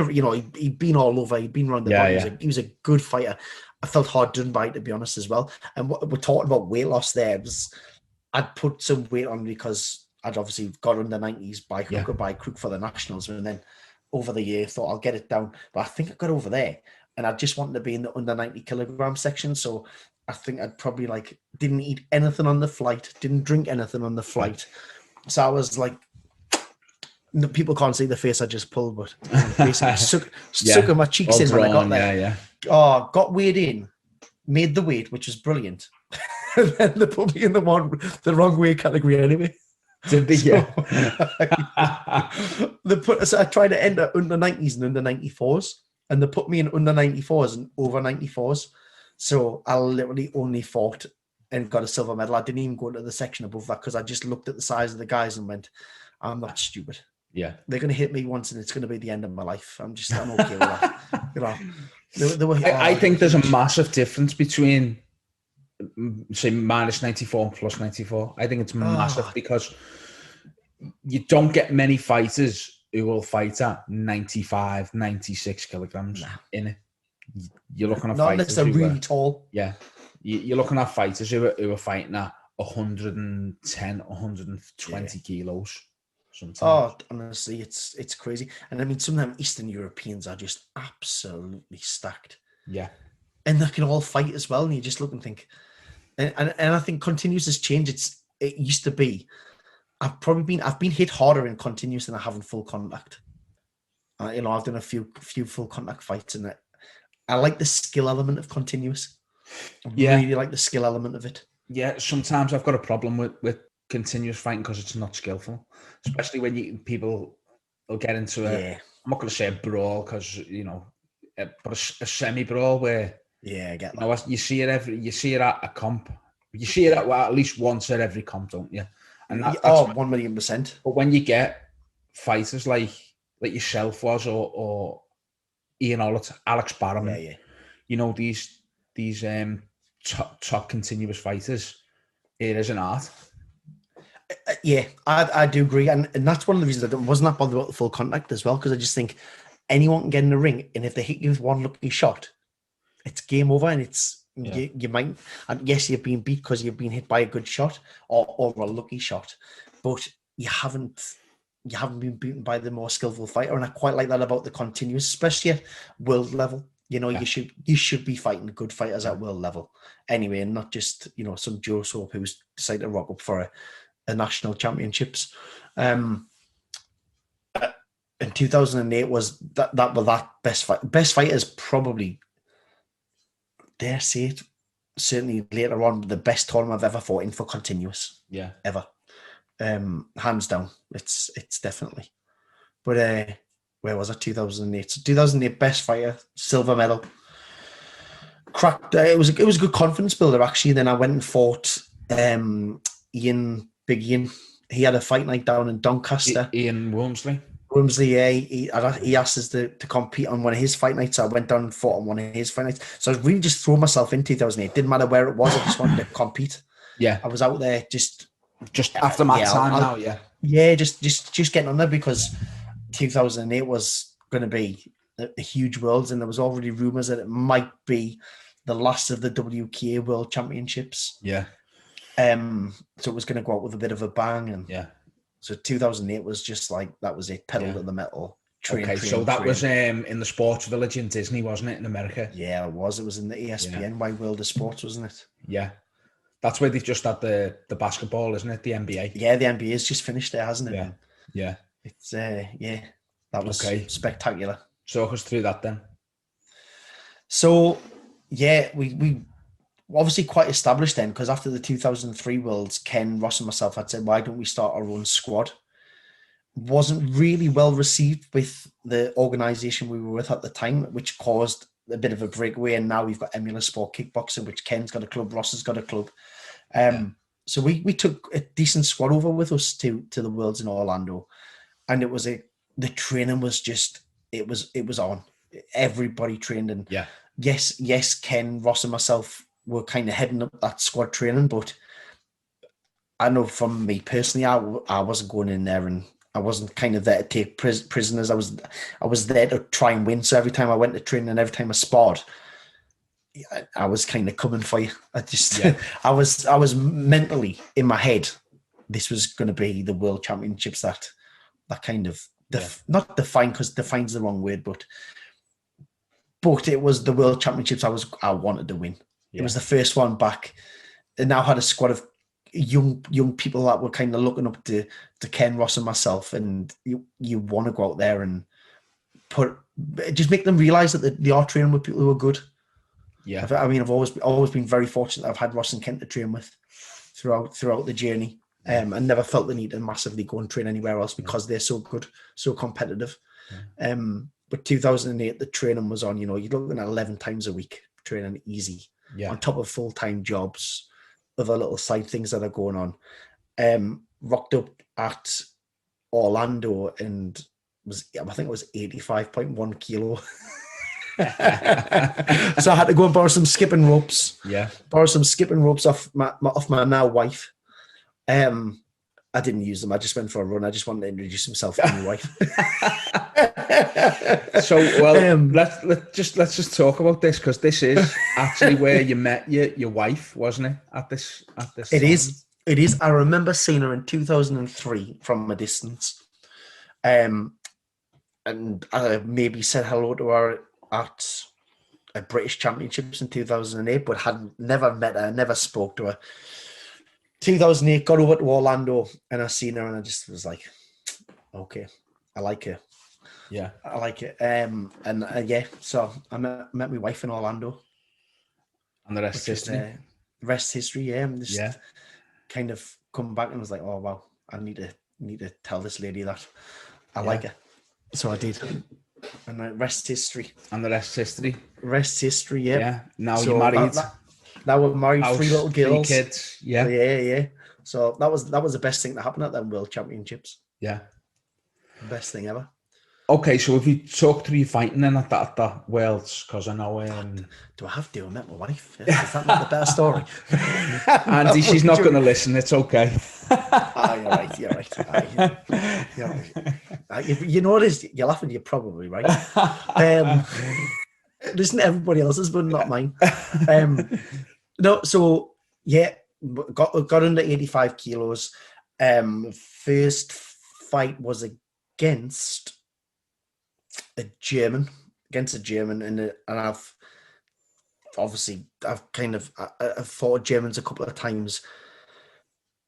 he'd been all over. He'd been around the body. He was a good fighter. I felt hard done by, to be honest, as well. And what we're talking about weight loss there was I'd put some weight on because I'd obviously got under 90s by hook or by crook for the nationals, and then over the year thought I'll get it down. But I think I got over there, and I just wanted to be in the under 90 kilogram section. So I think I'd probably didn't eat anything on the flight, didn't drink anything on the flight. So I was like, people can't see the face I just pulled, but basically sucking my cheeks in when I got there. Oh, got weighed in, made the weight, which was brilliant. And then they put me in the wrong weight category anyway. Did they? So I tried to enter under 90s and under 94s, and they put me in under 94s and over 94s. So I literally only fought and got a silver medal. I didn't even go into the section above that because I just looked at the size of the guys and went, I'm not stupid. Yeah. They're going to hit me once and it's going to be the end of my life. I'm okay with that. I think there's a massive difference between, say, minus 94 and plus 94. I think it's massive because you don't get many fighters who will fight at 95, 96 kilograms in it. You're looking at fighters unless they're really tall. Yeah. You're looking at fighters who are fighting at 110, 120 kilos. Sometimes. Oh, honestly, it's crazy. And I mean, some of them Eastern Europeans are just absolutely stacked. Yeah. And they can all fight as well. And you just look and think, and I think continuous has changed. It used to be, I've been hit harder in continuous than I have in full contact. I've done a few full contact fights, and I like the skill element of continuous. I really like the skill element of it. Yeah, sometimes I've got a problem with continuous fighting because it's not skillful, especially when people will get into I'm not going to say a brawl because but a semi brawl where I get that. You see it at a comp, you see it at least once at every comp, don't you? And that's 1,000,000%. But when you get fighters like yourself was or Ian Ollett, Alex Barham, these top continuous fighters, it is an art. Yeah, I do agree, and that's one of the reasons I wasn't that bothered about the full contact as well, because I just think anyone can get in the ring, and if they hit you with one lucky shot, it's game over, and you might, and yes, you've been beat because you've been hit by a good shot or a lucky shot, but you haven't been beaten by the more skillful fighter, and I quite like that about the continuous, especially at world level. You should be fighting good fighters at world level anyway, and not just some Joe Soap who's decided to rock up for a national championships. In 2008 was that best fight. Best fight is probably, dare say it, certainly later on the best tournament I've ever fought in for continuous. Yeah, ever, hands down. It's definitely. But where was it? 2008. So 2008 best fighter, silver medal. Cracked. It was a good confidence builder actually. Then I went and fought Ian Big Ian. He had a fight night down in Doncaster. Ian Wormsley. Yeah, he asked us to compete on one of his fight nights. So I went down and fought on one of his fight nights. So I was really just throwing myself in 2008. Didn't matter where it was. I just wanted to compete. Yeah. I was out there just after my time now. Yeah. Yeah, just getting on there because 2008 was going to be a huge Worlds, and there was already rumours that it might be the last of the WKA World Championships. Yeah. So it was going to go out with a bit of a bang, and yeah. So 2008 was just like, that was it, pedal to the metal. Train, so that was in the Sports Village in Disney, wasn't it, in America? Yeah, it was. It was in the ESPN Wide World of Sports, wasn't it? Yeah. That's where they've just had the basketball, isn't it? The NBA. Yeah, the NBA's just finished there, hasn't it? Yeah. Yeah. It's that was spectacular. Talk us through that then. So yeah, we obviously quite established then, because after the 2003 Worlds, Ken, Ross and myself had said, why don't we start our own squad? Wasn't really well received with the organisation we were with at the time, which caused a bit of a breakaway. And now we've got Emula Sport Kickboxing, which Ken's got a club, Ross has got a club. So we took a decent squad over with us to the Worlds in Orlando. And it was the training was just, it was on. Everybody trained. And yes, Ken, Ross and myself were kind of heading up that squad training, but I know from me personally, I wasn't going in there, and I wasn't kind of there to take prisoners. I was there to try and win. So every time I went to training and every time I sparred, I was kind of coming for you. I was mentally in my head, this was going to be the World Championships that kind of not define, because define's the wrong word, but it was the World Championships I wanted to win. It was the first one back. And now had a squad of young people that were kind of looking up to Ken, Ross and myself, and you want to go out there and just make them realise that they are training with people who are good. Yeah, I mean, I've always been very fortunate. I've had Ross and Ken to train with throughout the journey, and never felt the need to massively go and train anywhere else because they're so good, so competitive. But 2008, the training was on. You're looking at 11 times a week training, easy, on top of full-time jobs, other little side things that are going on. Rocked up at Orlando and I think it was 85.1 kilo. So I had to go and borrow some skipping ropes. Off my now wife. I didn't use them. I just went for a run. I just wanted to introduce myself to my wife. So, let's just talk about this, because this is actually where you met your wife, wasn't it? At this. It is. I remember seeing her in 2003 from a distance, and I maybe said hello to her at a British Championships in 2008, but had never met her, never spoke to her. 2008, got over to Orlando and I seen her and I just was like, okay, I like her. Yeah. I like it. So I met my wife in Orlando. And the rest is history. The rest history, yeah. And just kind of come back and was like, oh, wow, I need to tell this lady that I like her. So I did. And the rest history. And the rest history. Rest history, yeah. Yeah. Now you're married. Now we're married, 3 little girls, 3 kids. Yeah. Yeah. So that was the best thing that happened at them World Championships. Yeah. Best thing ever. Okay, so if you talk through your fighting then at that Worlds, because I know... Do I have to? I met my wife. Is that not the better story? Andy, she's not going to listen. It's okay. You're right. You know what it is? You're laughing. You're probably right. Listen to everybody else's, but not mine. No, so yeah, got under 85 kilos. First fight was against a German, and I've fought Germans a couple of times.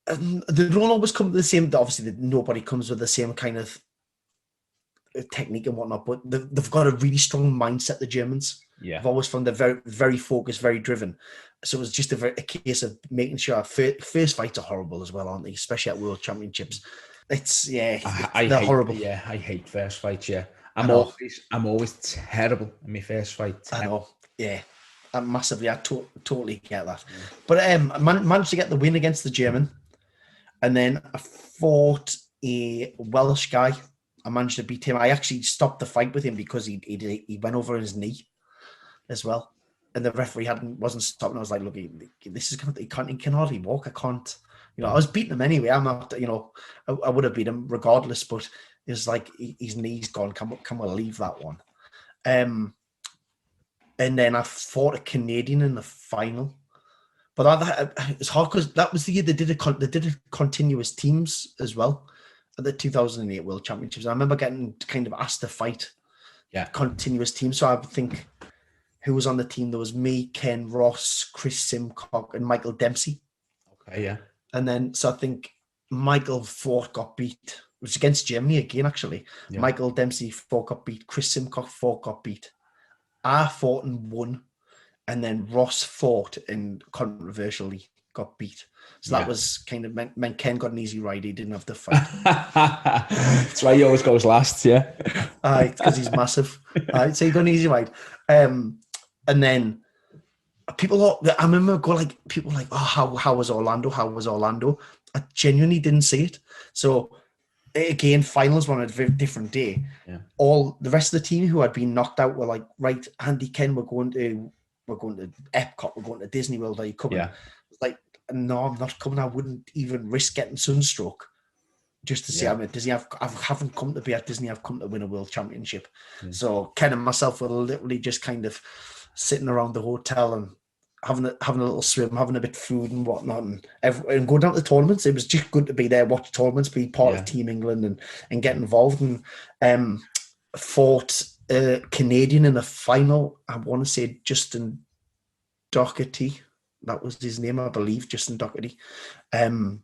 And they don't always come to the same. Obviously, nobody comes with the same kind of technique and whatnot, but they've got a really strong mindset, the Germans. Yeah, I've always found they're very, very focused, very driven. So it was just a case of making sure. First fights are horrible as well, aren't they? Especially at World Championships. They're horrible. Yeah, I hate first fights. Yeah, I'm always terrible in my first fight. I know. Yeah, massively. I totally get that. But I managed to get the win against the German. And then I fought a Welsh guy. I managed to beat him. I actually stopped the fight with him because he went over his knee as well. And the referee wasn't stopping. I was like, look, this is he can hardly walk. I can't, I was beating him anyway. I'm not, I would have beat him regardless, but it was like his knee's gone. Can we leave that one? And then I fought a Canadian in the final. But it's hard because that was the year they did a continuous teams as well at the 2008 World Championships. I remember getting kind of asked to fight continuous teams. So I think who was on the team? There was me, Ken Ross, Chris Simcock, and Michael Dempsey. Okay, yeah. And then so I think Michael fought, got beat. It was against Germany again, actually. Yeah. Michael Dempsey fought, got beat. Chris Simcock fought, got beat. I fought and won. And then Ross fought and controversially got beat. So that was kind of meant Ken got an easy ride. He didn't have to fight. That's why he always goes last, yeah. Because he's massive. So he got an easy ride. And then I remember people were like, oh, how was Orlando? How was Orlando? I genuinely didn't see it. So again, finals were on a very different day. Yeah. All the rest of the team who had been knocked out were like, right, Andy, Ken, we're going to Epcot, we're going to Disney World, are you coming? Yeah. Like, no, I'm not coming. I wouldn't even risk getting sunstroke just to see. I'm at Disney. I haven't come to be at Disney. I've come to win a world championship. So Ken and myself were literally just kind of sitting around the hotel and having a little swim, having a bit of food and whatnot, and going down to the tournaments. It was just good to be there, watch tournaments, be part of Team England and get involved. And fought a Canadian in the final. I want to say Justin Doherty. That was his name, I believe, Justin Doherty. And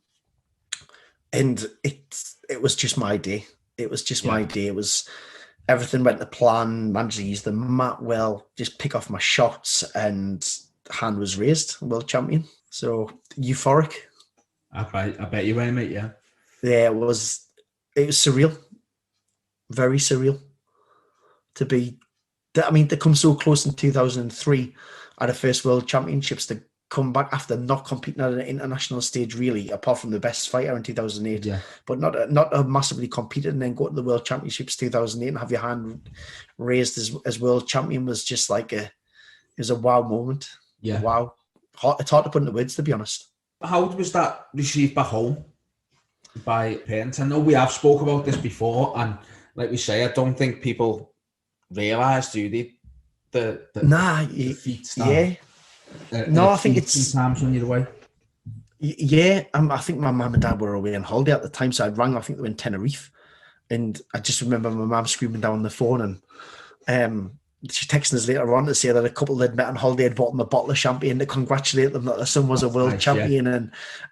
it was just my day. It was just my day. It was everything went to plan. Managed to use the mat well, just pick off my shots, and hand was raised. World champion. So euphoric. I bet you were, mate. Yeah. Yeah, it was surreal. Very surreal. To come so close in 2003 at the first World Championships, to come back after not competing at an international stage, really, apart from the best fighter in 2008, but not massively competed, and then go to the World Championships 2008 and have your hand raised as world champion was just like it was a wow moment. Yeah, wow. It's hard to put into words, to be honest. How was that received back home by parents? I know we have spoke about this before, and like we say, I don't think people realise, do they, the feet stuff? Yeah. No, I think it's sometimes when you're away. Yeah, I think my mum and dad were away on holiday at the time, so I rang. I think they were in Tenerife, and I just remember my mum screaming down the phone, and she texted us later on to say that a couple they'd met on holiday had bought them a bottle of champagne to congratulate them that their son was a world champion,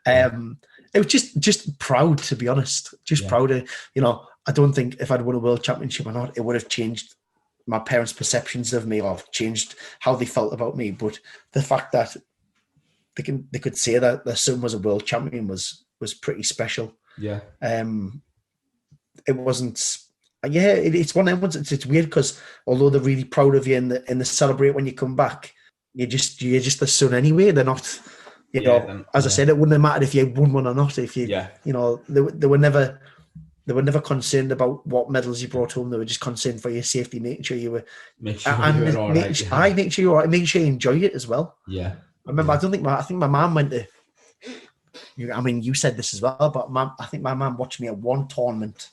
and it was just proud, to be honest, proud of, I don't think if I'd won a world championship or not, it would have changed my parents' perceptions of me or changed how they felt about me. But the fact that they could say that their son was a world champion was pretty special. Yeah. It wasn't. It's one of them ones. It's weird because although they're really proud of you and they celebrate when you come back, you're just the son anyway. They're not. I said, it wouldn't have mattered if you won one or not. If you, they were never concerned about what medals you brought home. They were just concerned for your safety, making sure you were, make sure you were all right. Make sure you're all right. Make sure you enjoy it as well. Yeah. I remember. I think my mum went to. I mean, you said this as well, but I think my mum watched me at one tournament.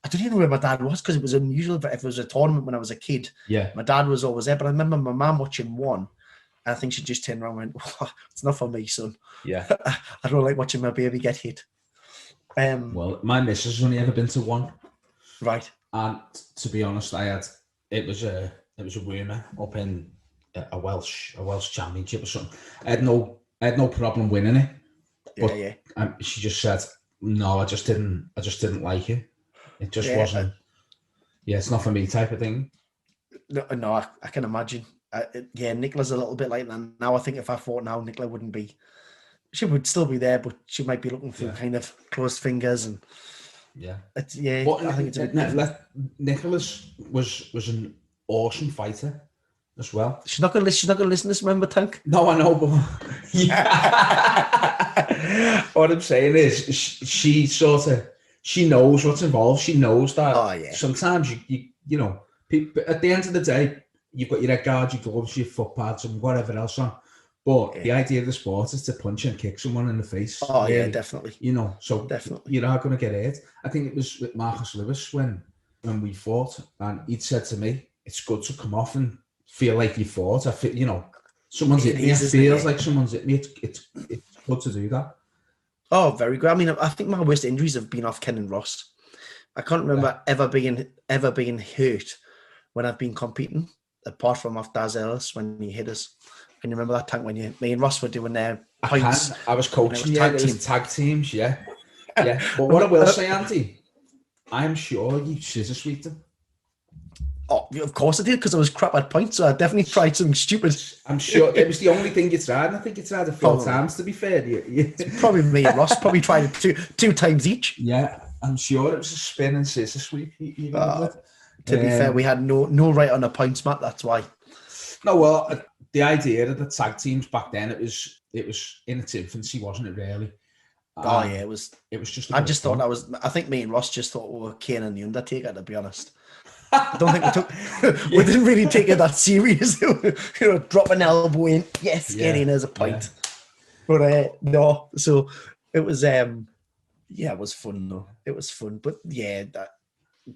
I don't even know where my dad was because it was unusual. If it was a tournament when I was a kid, my dad was always there. But I remember my mum watching one. And I think she just turned around and went, oh, "It's not for me, son. Yeah, I don't like watching my baby get hit." Well, my missus has only ever been to one, right? And to be honest, it was a rumour up in a Welsh championship or something. I had no problem winning it, but she just said, "No, I just didn't like it. It just wasn't. Yeah, it's not for me," type of thing. No, I can imagine. Nicola's a little bit like that now. I think if I fought now, Nicola wouldn't be. She would still be there, but she might be looking through kind of closed fingers and. But I think it's. Nicholas was an awesome fighter, as well. She's not going to listen to this, remember, Tank? No, I know, but what I'm saying is she knows what's involved. She knows that sometimes you know, people, at the end of the day, you've got your head guard, your gloves, your foot pads, and whatever else on. But the idea of the sport is to punch and kick someone in the face. Oh, really. Yeah, definitely. You know, so definitely you're not going to get hurt. I think it was with Marcus Lewis when we fought, and he'd said to me, "It's good to come off and feel like you fought." I feel, you know, someone's hit me. It feels like someone's hit me. It's good to do that. Oh, very good. I mean, I think my worst injuries have been off Ken and Ross. I can't remember ever being hurt when I've been competing, apart from off Daz Ellis when he hit us. Can you remember that, Tank, when me and Ross were doing their points? I was coaching, it was tag teams, yeah. But what I will say, Andy, I'm sure you scissor sweeped them. Oh, of course I did, because I was crap at points, so I definitely tried something stupid. I'm sure it was the only thing you tried, and I think you tried it 4 times, to be fair. Probably me and Ross probably tried it two times each. Yeah, I'm sure it was a spin and scissor sweep. To be fair, we had no right on the points, Matt, that's why. No, well, the idea of the tag teams back then, it was in its infancy, wasn't it, really? It was just I think me and Ross just thought we were Kane and the Undertaker, to be honest. I don't think we didn't really take it that serious. You know, drop an elbow in, get in as a point. Yeah. But no, so it was it was fun though. It was fun. But that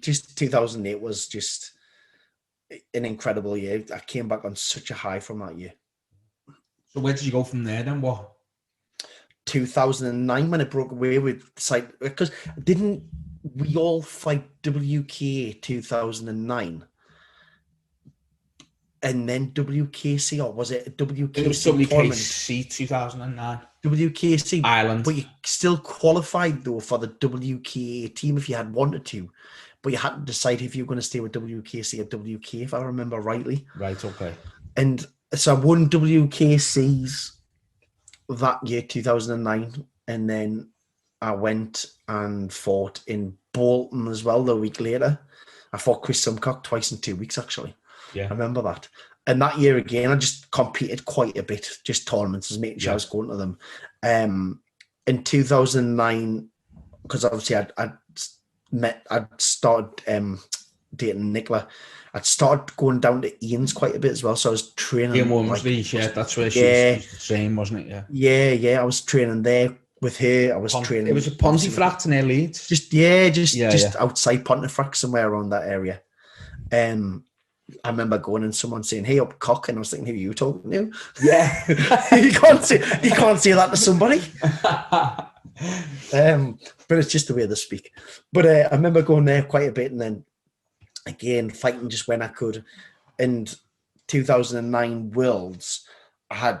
just 2008 was just an incredible year. I came back on such a high from that year. So where did you go from there then? What? 2009 when it broke away with Sidekick, because didn't we all fight WK 2009 and then WKC, or was it WKC? It was WKC 2009. WKC Ireland, but you still qualified though for the WK team if you had wanted to, but you had to decide if you were going to stay with WKC or WK, if I remember rightly. Right. Okay. And so I won WKC's that year, 2009, and then I went and fought in Bolton as well the week later. I fought Chris Simcock twice in 2 weeks, actually. Yeah. I remember that. And that year again, I just competed quite a bit, just tournaments, just making sure I was going to them. In 2009, because obviously I'd started dating Nicola. I'd started going down to Ian's quite a bit as well, so I was training. Ian Wormsley, that's where she was the same, wasn't it? Yeah. I was training there with her. I was training. It was a Pontefract near Leeds. Just outside Pontefract, somewhere around that area. I remember going and someone saying, "Hey, up cock," and I was thinking, "Who are you talking to?" Yeah, you can't say that to somebody. But it's just the way they speak. But I remember going there quite a bit, and then again fighting just when I could. And 2009 Worlds, I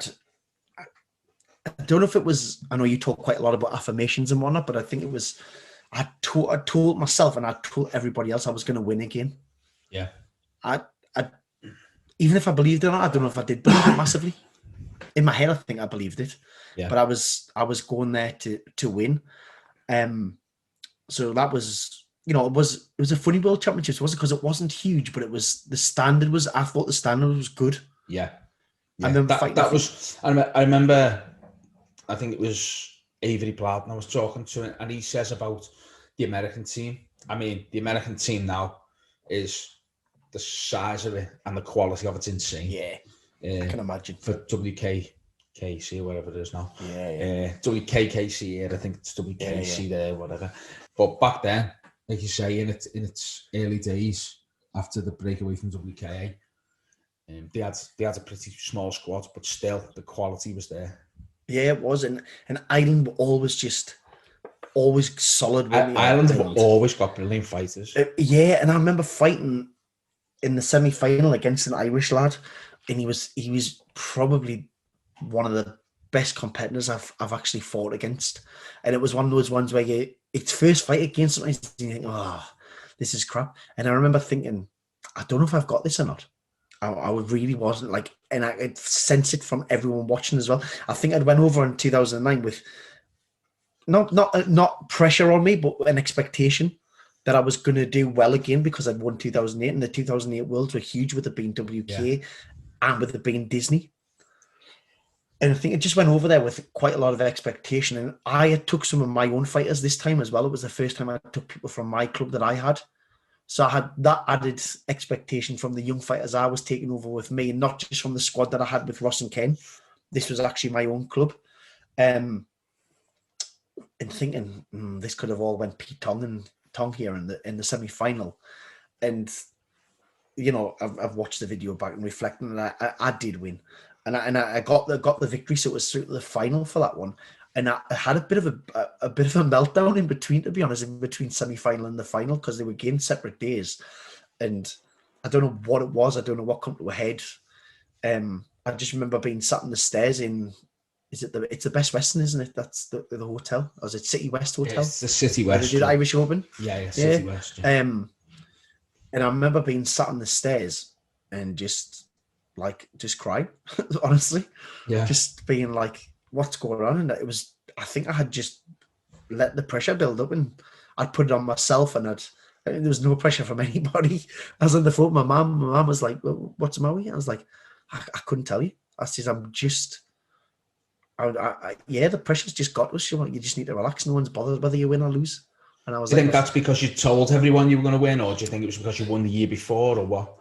don't know if it was, I know you talk quite a lot about affirmations and whatnot, but I think it was, I told myself and I told everybody else I was going to win again. Yeah. I even if I believed it or not, I don't know if I did believe it massively. In my head, I think I believed it. Yeah. But I was going there to win. So that was, it was a funny World Championships, wasn't it? Because it wasn't huge, but I thought the standard was good. Yeah. I remember I remember, I think it was Avery Plowden I was talking to, and he says about the American team. I mean, the American team now is, the size of it and the quality of it's insane. Yeah, I can imagine. For WKKC or whatever it is now. Yeah. WKKC here, I think it's WKC there, whatever. But back then, like you say, in its early days, after the breakaway from WKA, they had a pretty small squad, but still the quality was there. Yeah, it was, and Ireland were always solid. Ireland have always got brilliant fighters. And I remember fighting in the semi-final against an Irish lad, and he was probably one of the best competitors I've actually fought against. And it was one of those ones where it's first fight against something, and you think, oh, this is crap. And I remember thinking, I don't know if I've got this or not. I really wasn't like, and I could sense it from everyone watching as well. I think I'd went over in 2009 with not pressure on me, but an expectation that I was going to do well again because I'd won 2008, and the 2008 Worlds were huge with it being WK. and with it being Disney. And I think it just went over there with quite a lot of expectation. And I had took some of my own fighters this time as well. It was the first time I took people from my club that I had. So I had that added expectation from the young fighters I was taking over with me, and not just from the squad that I had with Ross and Ken. This was actually my own club. And thinking, this could have all went Pete Tong here in the semi-final. And, you know, I've watched the video back and reflecting, and I did win. And I got the victory, so it was through to the final for that one. And I had a bit of a meltdown in between, to be honest, in between semi-final and the final, because they were game separate days. And I don't know what it was. I don't know what come to a head. I just remember being sat on the stairs in, it's the Best Western, isn't it? That's the hotel. Or is it City West Hotel? It's the City West. They did Irish Open. Yeah, City West. Yeah. And I remember being sat on the stairs and just crying, honestly. Yeah. Just being like, what's going on? And it was, I think I had just let the pressure build up, and I'd put it on myself, and there was no pressure from anybody. I was on the phone. My mum was like, well, what's the matter with you? I was like, I couldn't tell you. I said, the pressure's just got us. You just need to relax. No one's bothered whether you win or lose. And I was do you think that's because you told everyone you were going to win, or do you think it was because you won the year before, or what?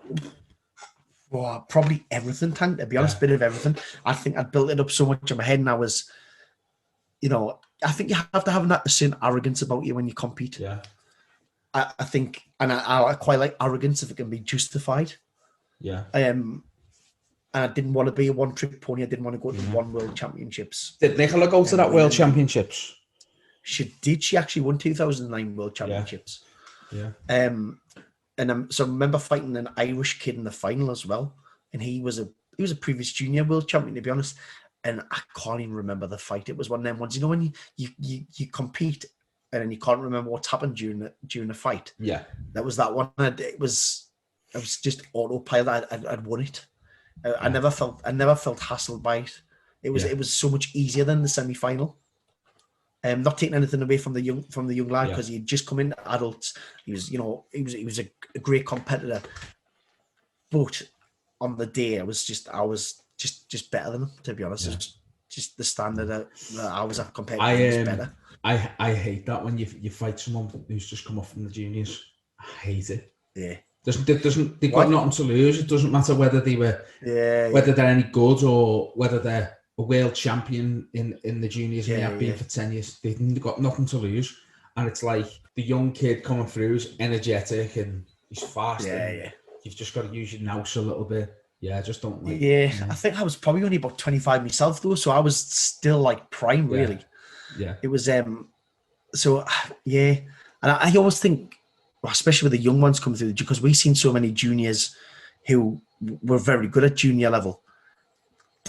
Well, probably everything, Tank, to be honest, bit of everything. I think I'd built it up so much in my head, and I was, you know, I think you have to have that certain arrogance about you when you compete. Yeah. I think, and I quite like arrogance if it can be justified. Yeah. And I didn't want to be a one-trick pony. I didn't want to go to one World Championships. Did Nicola go to that World Championships? She did. She actually won 2009 World Championships. Yeah. So I remember fighting an Irish kid in the final as well, and he was a previous junior world champion, to be honest. And I can't even remember the fight. It was one of them ones, you know, when you compete and then you can't remember what's happened during the fight. Yeah, that was that one. It was just autopilot. I'd won it. I never felt hassled by it. It was so much easier than the semi-final. Not taking anything away from the young lad, because he'd just come into adults. He was a great competitor, but on the day I was just better than him, to be honest. It was just the standard that I was at compared to him was better. I hate that when you fight someone who's just come off from the juniors. I hate it. Yeah. They've got nothing to lose. It doesn't matter whether whether they're any good or whether they're a world champion in the juniors and they have been for 10 years. They've got nothing to lose. And it's like the young kid coming through is energetic and he's fast. You've just got to use your nous a little bit. Yeah, I just don't like it. I think I was probably only about 25 myself though, so I was still like prime really. Yeah. It was and I always think, especially with the young ones coming through, because we've seen so many juniors who were very good at junior level,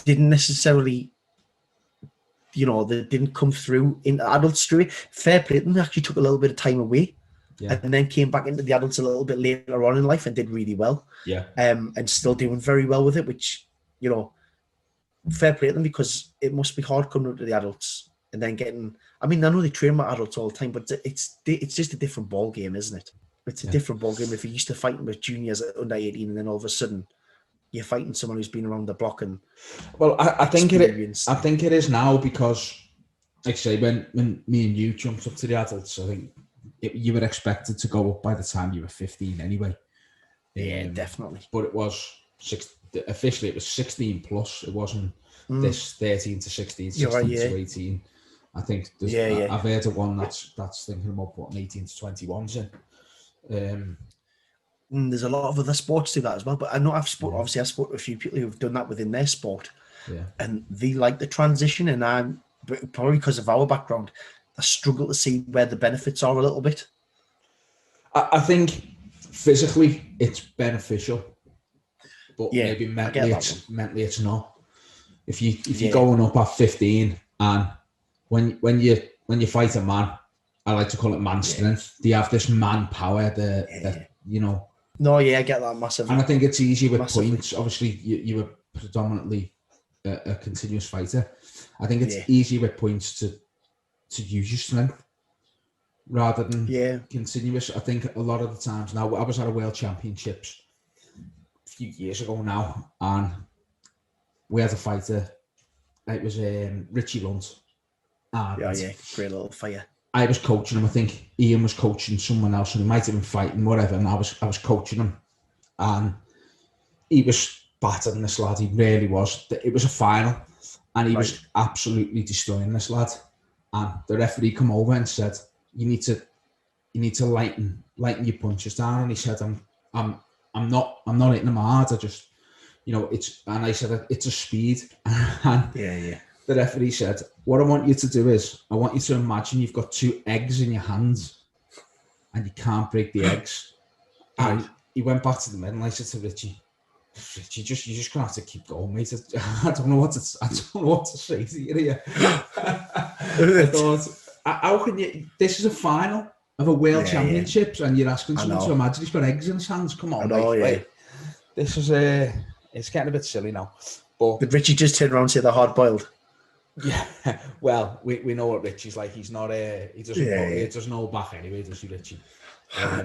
didn't necessarily, you know, they didn't come through in adult straight. Fair play to them, actually took a little bit of time away, and then came back into the adults a little bit later on in life and did really well. Yeah. And still doing very well with it, which, you know, fair play to them, because it must be hard coming up to the adults and then getting. I mean, I know they train with adults all the time, but it's just a different ball game, isn't it? It's a different ball game if you're used to fighting with juniors at under 18, and then all of a sudden you're fighting someone who's been around the block. And well, I think it is now, because, like I say, when me and you jumped up to the adults, I think you were expected to go up by the time you were 15 anyway. Yeah, definitely. But it was officially it was 16 plus. It wasn't this 13 to 16, 16 to 18. I think I've heard of one that's thinking about putting 18 to 21s in. There's a lot of other sports do that as well, but I know I've spoken to a few people who've done that within their sport, and they like the transition. And I'm probably because of our background, I struggle to see where the benefits are a little bit. I think physically it's beneficial, but maybe mentally it's not. If you're going up at 15, and when you fight a man, I like to call it man strength. They have this man power that you know. No, I get that massively. And I think it's easy with points. Obviously, you were predominantly a continuous fighter. I think it's easy with points to use your strength rather than continuous. I think a lot of the times now, I was at a World Championships a few years ago now, and we had a fighter. It was Richie Lunt. Yeah, great little fighter. I was coaching him. I think Ian was coaching someone else, and he might have been fighting, whatever. And I was coaching him, and he was battering this lad. He really was. It was a final, and he was absolutely destroying this lad. And the referee come over and said, "You need to lighten your punches down." And he said, "I'm not hitting him hard. I just, it's." And I said, "It's a speed." And yeah. The referee said, "What I want you to do is, I want you to imagine you've got 2 eggs in your hands, and you can't break the eggs." And he went back to the middle, and I said to Richie, "You're just gonna have to keep going, mate. I don't know what to say to you here." I thought, how can you? This is a final of a world championships, and you're asking someone to imagine he's got eggs in his hands. Come on, mate. This is it's getting a bit silly now. But did Richie just turn around and say they're hard boiled? Yeah, well, we know what Richie's like. He's not he doesn't hold back anyway, does he, Richie?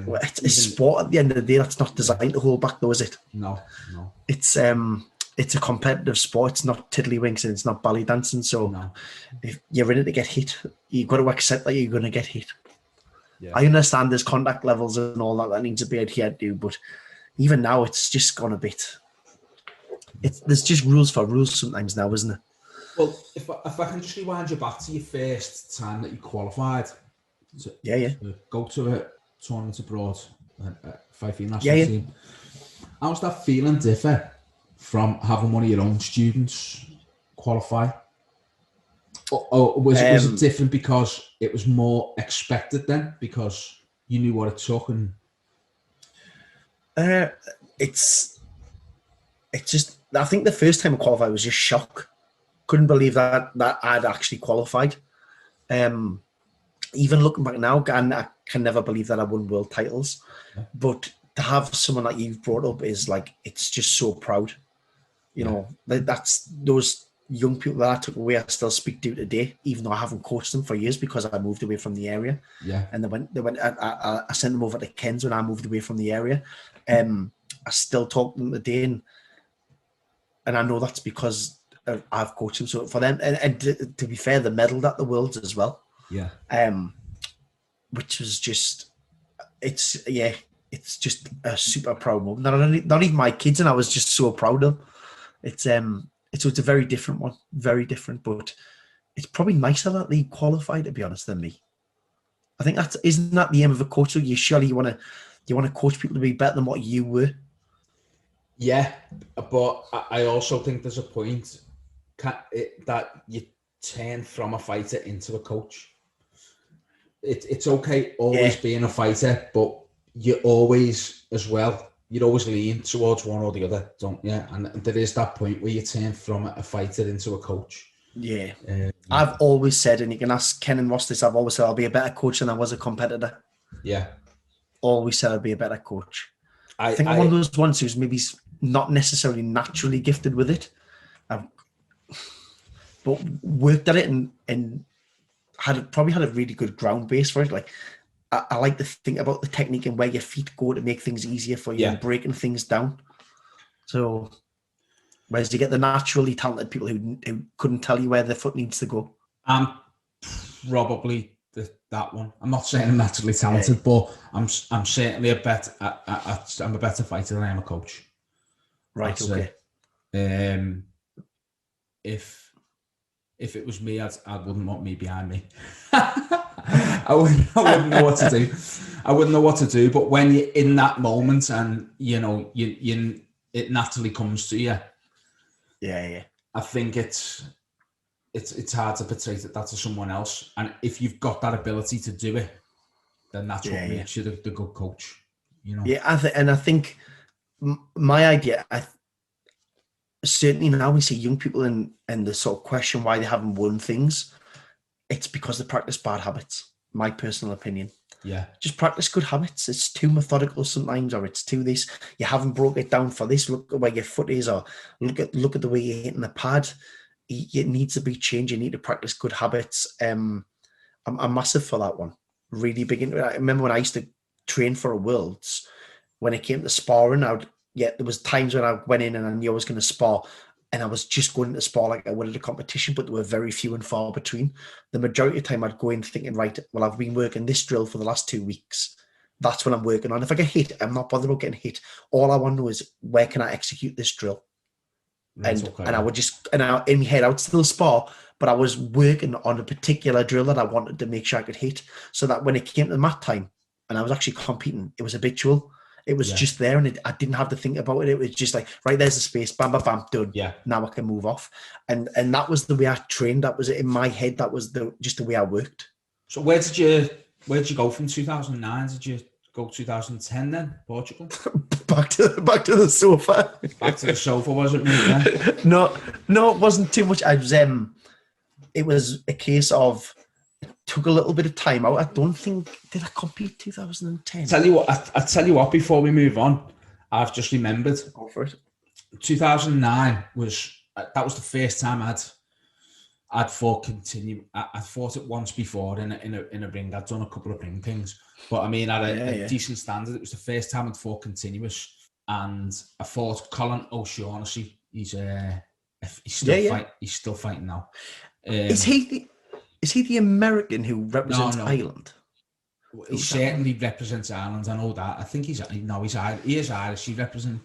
Well, it's a sport at the end of the day. That's not designed to hold back, though, is it? No. It's a competitive sport. It's not tiddlywinks and it's not belly dancing. So if you're in it to get hit, you've got to accept that you're going to get hit. Yeah. I understand there's contact levels and all that needs to be adhered to, but even now it's just gone a bit. There's just rules for rules sometimes now, isn't it? Well, if I can just rewind you back to your first time that you qualified, go to a tournament abroad, fight for your national team. How's that feeling differ from having one of your own students qualify? Or was it different because it was more expected then, because you knew what it took? And it's just, I think the first time I qualified was just shock. Couldn't believe that I'd actually qualified. Even looking back now, and I can never believe that I won world titles. Yeah. But to have someone like you've brought up is like, it's just so proud. You know, that's those young people that I took away, I still speak to today, even though I haven't coached them for years because I moved away from the area. Yeah. And they went. I sent them over to Ken's when I moved away from the area. I still talk to them today, and I know that's because I've coached them. So for them, and to be fair, they medalled at the Worlds as well. Yeah. Which was just, it's just a super proud moment. Not even my kids, and I was just so proud of them. It's a very different one, very different, but it's probably nicer that they qualify, to be honest, than me. I think isn't that the aim of a coach? So you want to coach people to be better than what you were. Yeah, but I also think there's a point that you turn from a fighter into a coach. It's okay always being a fighter, but you always you'd always lean towards one or the other, don't you? And there is that point where you turn from a fighter into a coach. Yeah. I've always said, and you can ask Ken and Ross this, I've always said I'll be a better coach than I was a competitor. Yeah. Always said I'd be a better coach. I think I'm one of those ones who's maybe not necessarily naturally gifted with it, but worked at it and probably had a really good ground base for it. Like, I like to think about the technique and where your feet go to make things easier for you and breaking things down. So, whereas you get the naturally talented people who couldn't tell you where their foot needs to go. I'm probably that one. I'm not saying I'm naturally talented, but I'm certainly I'm a better fighter than I am a coach. Right. That's okay. If it was me, I wouldn't want me behind me. I wouldn't know what to do. I wouldn't know what to do. But when you're in that moment, and it naturally comes to you. Yeah. I think it's hard to portray that to someone else. And if you've got that ability to do it, then that's what makes you the good coach. Yeah, I think my idea. Certainly now we see young people and the sort of question why they haven't won things. It's because they practice bad habits. My personal opinion. Yeah. Just practice good habits. It's too methodical sometimes, or it's too this. You haven't broke it down for this. Look at where your foot is, or look at the way you're hitting the pad. It needs to be changed. You need to practice good habits. I'm massive for that one. Really big into it. I remember when I used to train for a Worlds, when it came to sparring, there was times when I went in and I knew I was going to spar. and I was just going to spar like I would at a competition, but there were very few and far between. The majority of the time I'd go in thinking, right, well, I've been working this drill for the last 2 weeks. That's what I'm working on. If I get hit, I'm not bothered about getting hit. All I want to know is, where can I execute this drill? And I would just, in my head, I would still spar, but I was working on a particular drill that I wanted to make sure I could hit, so that when it came to the mat time and I was actually competing, it was habitual. It was just there, and I didn't have to think about it. It was just like, right, there's the space, bam, bam, bam, done. Yeah. Now I can move off. And that was the way I trained. That was it in my head. That was just the way I worked. So where did you go from 2009? Did you go 2010 then, Portugal? back to the sofa. Back to the sofa, was it, mate? Yeah? No, it wasn't too much. It was a case of, it took a little bit of time out. I don't think, did I compete 2010? I tell you what, before we move on, I've just remembered. Go for it. 2009 was the first time I'd fought I'd fought it once before in a ring. I'd done a couple of ring things, but I mean, at a decent standard. It was the first time I'd fought continuous, and I fought Colin O'Shaughnessy. He's still fighting now. Is he the American who represents Ireland? He certainly represents Ireland. I know that. I think he is Irish. He represents.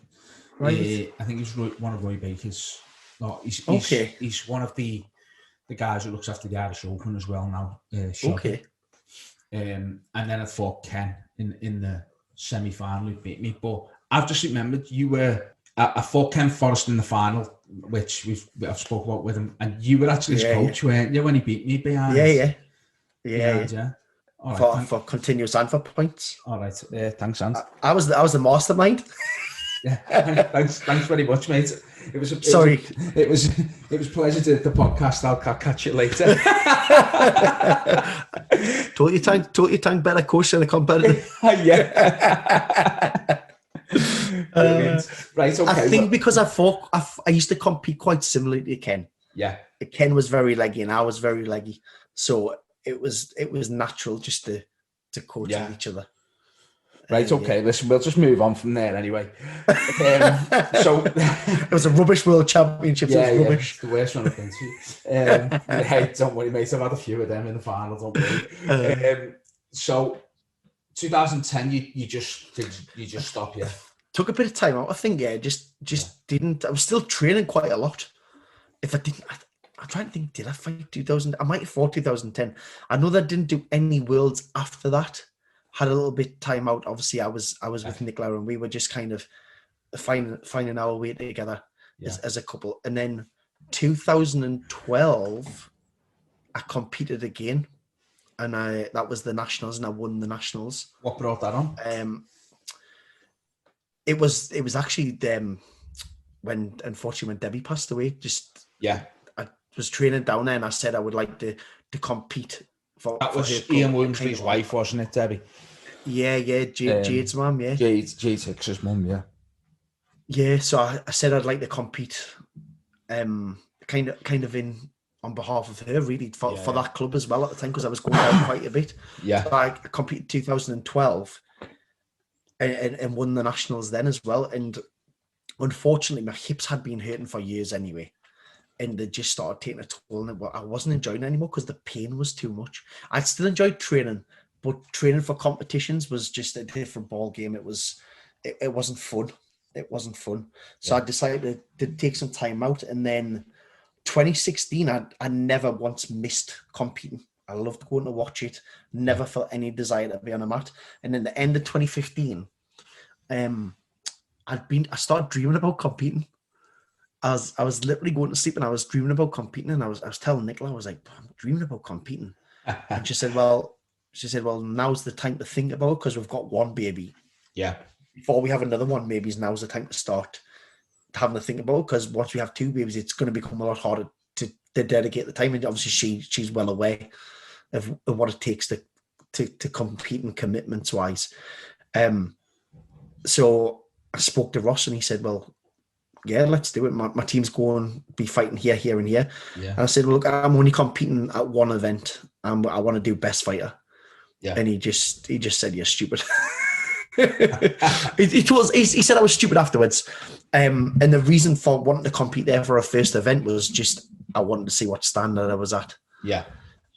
Right. I think he's one of Roy Baker's. No, he's one of the guys who looks after the Irish Open as well now. Okay. And then I fought Ken in the semi-final. He beat me. But I've just remembered I fought Ken Forrest in the final, which I've spoke about with him, and you were actually his coach, weren't you, when he beat me behind? Yeah. All right, for continuous and for points. All right, thanks, Ant. I was the mastermind. Yeah, thanks very much, mate. It was a pleasure to the podcast. I'll catch you later. Totally tank better coach than a competitor. Yeah. Right, okay. I think because I used to compete quite similarly to Ken. Yeah. Ken was very leggy and I was very leggy, so it was natural just to coach each other. Right, okay. Listen, we'll just move on from there anyway. So it was a rubbish World Championships. Yeah, it was rubbish. The worst one I've been to. Hey, don't worry, mate. I've had a few of them in the final. Don't worry. So 2010, you just stopped, yeah. Took a bit of time out, I think. Yeah, just didn't. I was still training quite a lot. If I didn't, I'm trying to think. Did I fight 2000? I might have fought 2010. I know that I didn't do any worlds after that. Had a little bit time out. Obviously, I was with Nicola, and we were just kind of finding our way together as a couple. And then 2012, I competed again, and that was the nationals, and I won the nationals. What brought that on? It was actually when Debbie passed away. I was training down there, and I said I would like to compete. That was Ian Williams' wife, wasn't it, Debbie? Yeah, Jade's mum, yeah. Jade Hicks's mum, yeah. Yeah, so I said I'd like to compete, kind of in on behalf of her, really, for that club as well at the time, because I was going down quite a bit. Yeah. So I competed 2012 and won the nationals then as well. And unfortunately, my hips had been hurting for years anyway. And they just started taking a toll, and I wasn't enjoying it anymore because the pain was too much. I still enjoyed training, but training for competitions was just a different ball game. It wasn't fun. It wasn't fun. So I decided to take some time out. And then 2016, I never once missed competing. I loved going to watch it. Never felt any desire to be on a mat. And then the end of 2015, I started dreaming about competing. I was literally going to sleep and I was dreaming about competing, and I was telling Nicola, I was like, I'm dreaming about competing. And she said, well, now's the time to think about it because we've got one baby. Yeah. Before we have another one, maybe now's the time to start having to think about it, because once we have two babies, it's going to become a lot harder to dedicate the time. And obviously she's well aware of what it takes to compete and commitments wise. So I spoke to Ross and he said, well, yeah, let's do it. My team's going to be fighting here, here, and here. Yeah. And I said, well, look, I'm only competing at one event, and I want to do best fighter. Yeah. And he just said, you're stupid. He said I was stupid afterwards. And the reason for wanting to compete there for a first event was just I wanted to see what standard I was at. Yeah.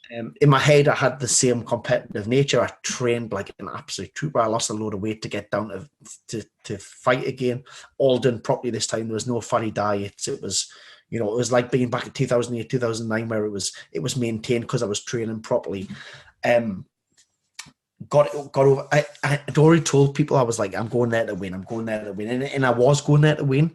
In my head, I had the same competitive nature. I trained like an absolute trooper. I lost a load of weight to get down to fight again. All done properly this time. There was no fatty diets. It was, it was like being back in 2008, 2009, where it was maintained because I was training properly. Got over. I'd already told people I was like, I'm going there to win. I'm going there to win, and I was going there to win,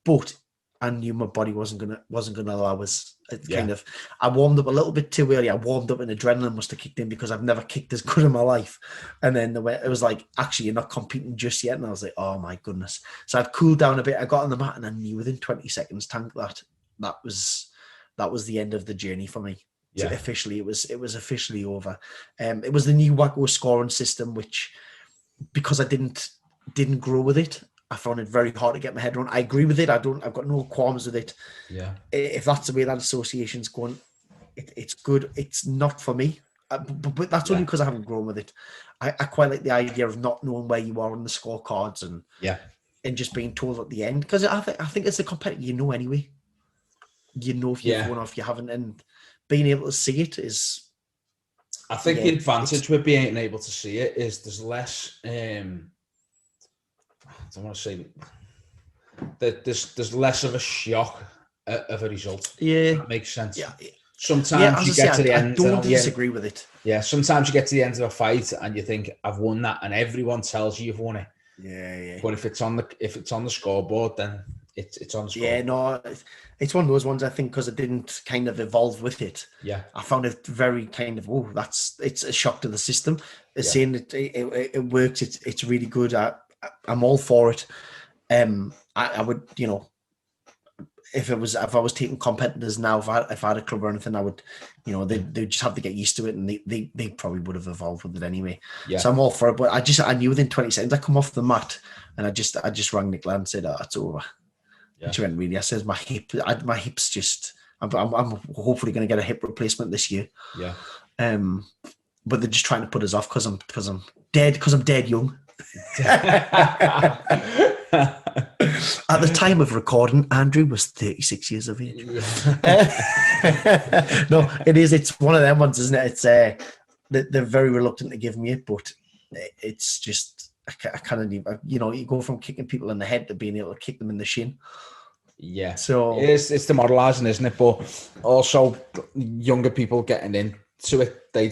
but I knew my body wasn't gonna allow us. Kind of, I warmed up a little bit too early. I warmed up and adrenaline must have kicked in because I've never kicked as good in my life. And then it was like, actually, you're not competing just yet. And I was like, oh my goodness. So I'd cooled down a bit. I got on the mat and I knew within 20 seconds, Tank, that was the end of the journey for me. Yeah. So officially, it was officially over. It was the new Wacko scoring system, which because I didn't grow with it, I found it very hard to get my head around. I agree with it. I've got no qualms with it. Yeah. If that's the way that association's going, it's good. It's not for me. But that's only because I haven't grown with it. I quite like the idea of not knowing where you are on the scorecards and just being told at the end. Because I think as a competitor, you know anyway. You know if you've won or if you haven't. And being able to see it is... I think the advantage with being able to see it is there's less... I don't want to say that there's less of a shock of a result. Yeah, that makes sense. Yeah. Sometimes you get to the end. I don't disagree with it. Yeah, sometimes you get to the end of a fight and you think I've won that, and everyone tells you you've won it. Yeah. But if it's on the scoreboard, then it's on the scoreboard. Yeah, no, it's one of those ones I think because it didn't kind of evolve with it. Yeah, I found it very kind of it's a shock to the system. Saying it works. It's really good. I'm all for it. I would, if I was taking competitors now, if I had a club or anything, I would, they just have to get used to it, and they probably would have evolved with it anyway. Yeah. So I'm all for it. But I knew within 20 seconds I come off the mat, and I just rang Nicola and said, "Oh, it's over." Yeah. And she went, "Really?" I said, "My hips just. I'm hopefully going to get a hip replacement this year." Yeah. But they're just trying to put us off because I'm dead young. At the time of recording, Andrew was 36 years of age. No, it is. It's one of them ones, isn't it? It's they're very reluctant to give me it, but it's just I kind of need. You go from kicking people in the head to being able to kick them in the shin. Yeah. So it's the modelising, isn't it? But also younger people getting into it, they're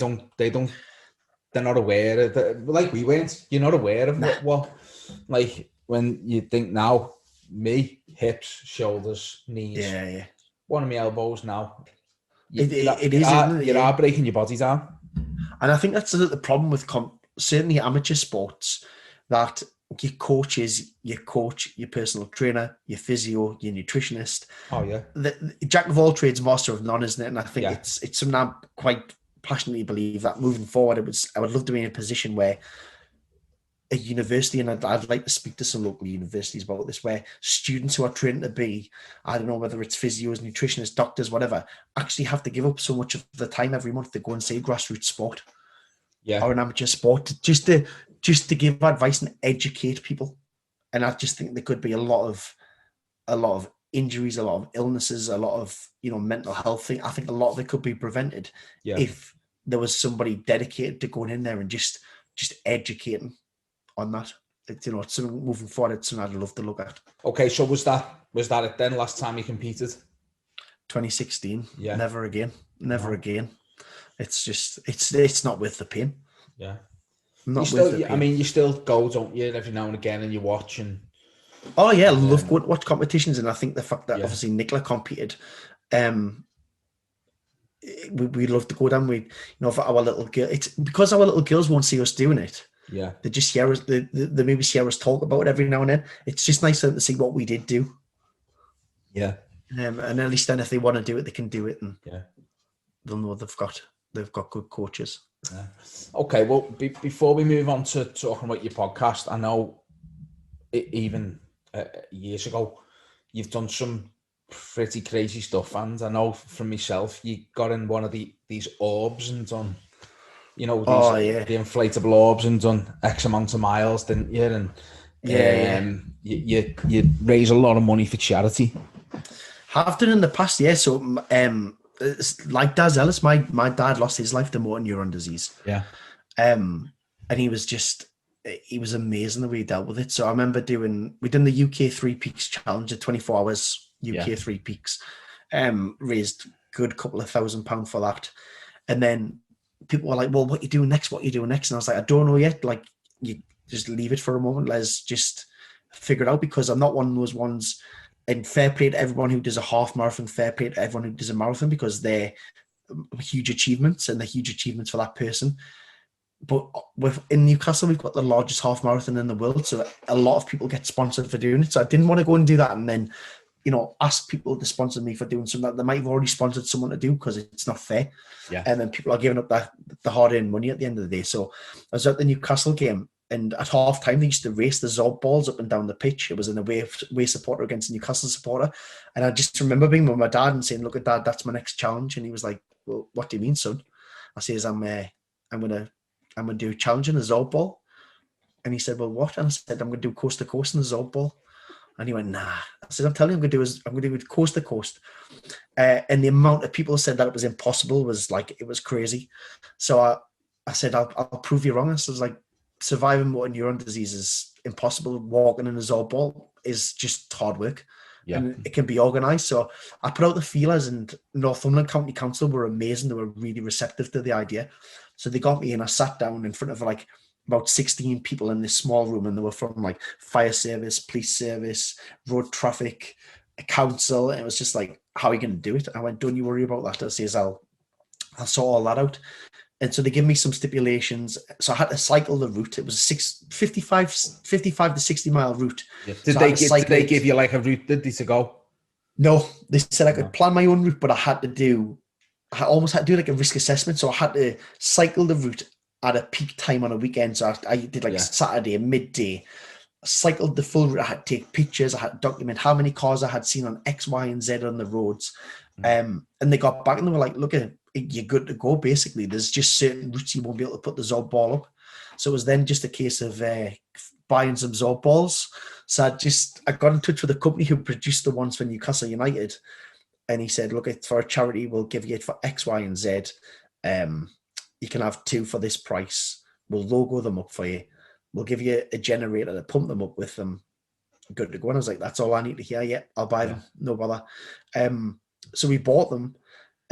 not aware of it. Like we weren't. You're not aware of what like when you think now, me, hips, shoulders, knees. Yeah. One of my elbows now. You are breaking your body down. And I think that's the problem with certainly amateur sports, that your coaches, your coach, your personal trainer, your physio, your nutritionist. Oh yeah. The jack of all trades, master of none, isn't it? And I think it's something I quite passionately believe that moving forward, I would love to be in a position where a university, and I'd like to speak to some local universities about this, where students who are trained to be, I don't know whether it's physios, nutritionists, doctors, whatever, actually have to give up so much of the time every month to go and say grassroots sport, or an amateur sport, just to give advice and educate people. And I just think there could be a lot of injuries, a lot of illnesses, a lot of mental health thing. I think a lot of it could be prevented if there was somebody dedicated to going in there and just educating on that. It's something moving forward. It's something I'd love to look at. Okay, so was that it then? Last time you competed, 2016. Yeah, never again. Again. It's just it's not worth the pain. Yeah, not worth the pain. I mean, you still go, don't you? Every now and again, and you watch and. Oh yeah, I love going to watch competitions, and I think the fact that obviously Nicola competed, we love to go down. We, for our little girl, it's because our little girls won't see us doing it. Yeah, they just hear us. They maybe hear us talk about it every now and then. It's just nice to see what we did do. Yeah, and at least then, if they want to do it, they can do it, and they'll know they've got good coaches. Yeah. Okay, well, before we move on to talking about your podcast, I know even years ago you've done some pretty crazy stuff, and I know from myself you got in one of these orbs and done you know, Oh, these yeah. the inflatable orbs and done X amount of miles, didn't you? And you raise a lot of money for charity. Have done in the past, yeah. So, it's like Daz Ellis, my dad lost his life to motor neuron disease. Yeah. And he was amazing the way he dealt with it. So I remember we done the UK 3 Peaks challenge at 24 hours, UK 3 Peaks, raised good couple of £1,000 for that. And then people were like, well, what you doing next? What you doing next? And I was like, I don't know yet. Like, you just leave it for a moment. Let's just figure it out, because I'm not one of those ones. And fair play to everyone who does a half marathon, fair play to everyone who does a marathon, because they're huge achievements, and they're huge achievements for that person. But in Newcastle, we've got the largest half marathon in the world, so a lot of people get sponsored for doing it. So I didn't want to go and do that and then, ask people to sponsor me for doing something that they might have already sponsored someone to do, because it's not fair. Yeah. And then people are giving up the hard-earned money at the end of the day. So I was at the Newcastle game, and at half time they used to race the Zob balls up and down the pitch. It was an away supporter against a Newcastle supporter, and I just remember being with my dad and saying, "Look at Dad, that's my next challenge." And he was like, "Well, what do you mean, son?" I says, "I'm gonna do a challenge in the Zob ball." And he said, "Well, what?" And I said, "I'm gonna do coast to coast in the Zob ball." And he went, "Nah." I said, "I'm telling you, I'm gonna do it coast to coast." And the amount of people said that it was impossible was crazy. So I said, I'll prove you wrong. I was like, surviving motor neuron disease is impossible. Walking in a Zob ball is just hard work. Yeah. And it can be organised. So I put out the feelers, and Northumberland County Council were amazing. They were really receptive to the idea. So they got me in. I sat down in front of about 16 people in this small room, and they were from fire service, police service, road traffic, council. And it was just like, how are you going to do it? I went, don't you worry about that. I says, I'll sort all that out. And so they give me some stipulations. So I had to cycle the route. It was a 55 to 60 mile route. Yeah. Did they give you a route to go? No, they said I could plan my own route, but I almost had to do a risk assessment. So I had to cycle the route at a peak time on a weekend. So I did Saturday, midday. I cycled the full route. I had to take pictures. I had to document how many cars I had seen on X, Y, and Z on the roads. And they got back and they were like, look, you're good to go, basically. There's just certain routes you won't be able to put the Zob ball up. So it was then just a case of buying some Zob balls. So I got in touch with a company who produced the ones for Newcastle United. And he said, look, for a charity, we'll give you it for X, Y, and Z. You can have 2 for this price. We'll logo them up for you. We'll give you a generator to pump them up with them. Good to go. And I was like, that's all I need to hear. Yeah, I'll buy them. No bother. So we bought them.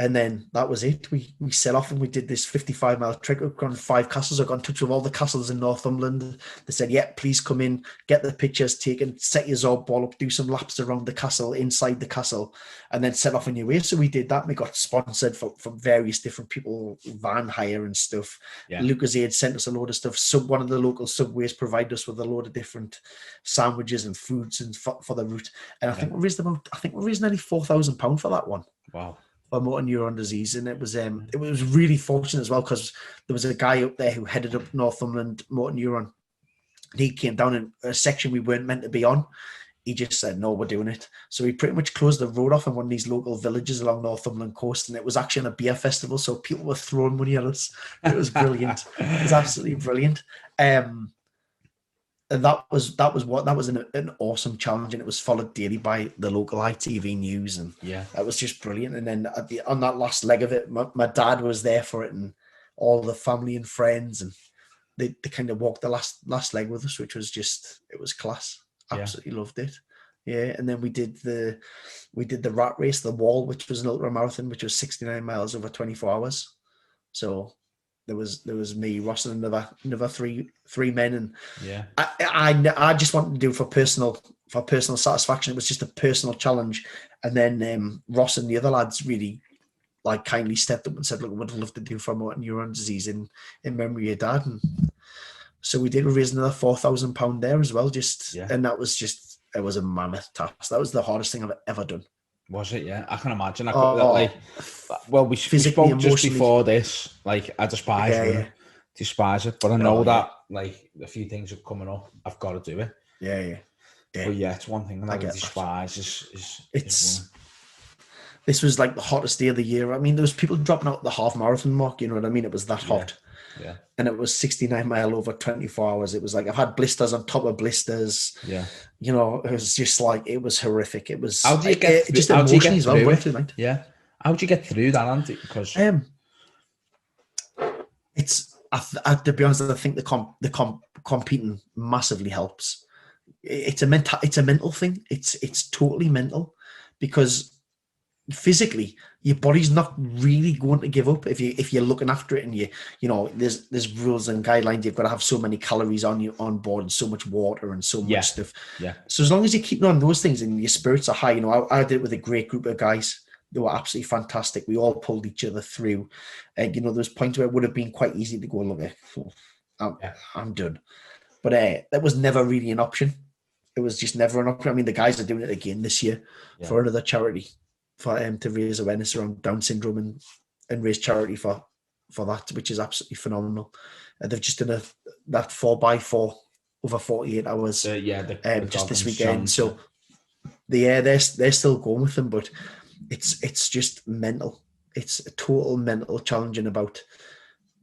And then that was it. We set off and we did this 55 mile trek. We've gone 5 castles. I got in touch with all the castles in Northumberland. They said, yeah, please come in, get the pictures taken, set your Zob ball up, do some laps around the castle, inside the castle, and then set off on your way. So we did that. And we got sponsored from various different people, van hire and stuff. Yeah. Lucas Aid sent us a load of stuff. One of the local subways provided us with a load of different sandwiches and foods and for the route. And I think we raised nearly £4,000 for that one. Wow. For motor neuron disease, and it was really fortunate as well, because there was a guy up there who headed up Northumberland motor neuron. He came down in a section we weren't meant to be on. He just said, no, we're doing it. So he pretty much closed the road off in one of these local villages along Northumberland coast, and it was actually on a beer festival, so people were throwing money at us. It was brilliant. It was absolutely brilliant. And that was an awesome challenge, and it was followed daily by the local ITV news, and that was just brilliant. And then on that last leg of it, my dad was there for it, and all the family and friends, and they kind of walked the last leg with us, which was it was class. Absolutely loved it. Yeah, and then we did the rat race, the wall, which was an ultra marathon, which was 69 miles over 24 hours. So there was me, Ross, and another three men, and I just wanted to do it for personal satisfaction. It was just a personal challenge, and then Ross and the other lads really kindly stepped up and said, "Look, we'd love to do for motor neuron disease in memory of Dad." And so we did. We raised another £4,000 there as well. And that was it was a mammoth task. That was the hardest thing I've ever done. Was it? Yeah, I can imagine. We spoke just before this. I despise it, but I know that a few things are coming up. I've got to do it. Yeah. But it's one thing that I despise is This was like the hottest day of the year. I mean, there was people dropping out the half marathon mark. You know what I mean? It was that hot. Yeah. And it was 69 mile over 24 hours. It was like I've had blisters on top of blisters. Yeah. You know, it was just like it was horrific. It was How do you get just emotionally as well going through night. Yeah. How do you get through that, Andy? Because it's to be honest, I think the competing massively helps. It's a mental thing. It's totally mental, because physically your body's not really going to give up if you're looking after it, and you know there's rules and guidelines. You've got to have so many calories on board and so much water and so much stuff. Yeah. So as long as you keep on those things and your spirits are high, you know, I did it with a great group of guys. They were absolutely fantastic. We all pulled each other through. And you know, there was points where it would have been quite easy to go, look, I'm done. But that was never really an option. It was just never an option. I mean, the guys are doing it again this year for another charity, for to raise awareness around Down syndrome and raise charity for that, which is absolutely phenomenal. They've just done that 4x4 over 48 hours just this weekend. So they're still going with them, but it's just mental. It's a total mental challenging about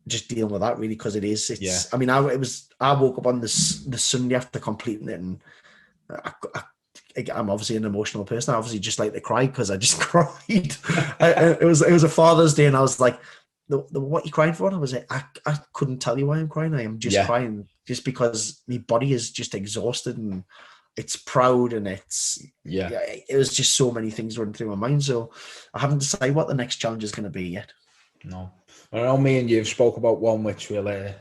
just dealing with that, really, because it is. I mean, I woke up on the Sunday after completing it, and I'm obviously an emotional person. I obviously just like to cry because I just cried. It was a Father's Day, and I was like, what are you crying for? And I was like, I couldn't tell you why I'm crying. I am just crying just because my body is just exhausted, and it's proud, and it was just so many things running through my mind. So I haven't decided what the next challenge is going to be yet. No, I know me and you've spoke about one which we'll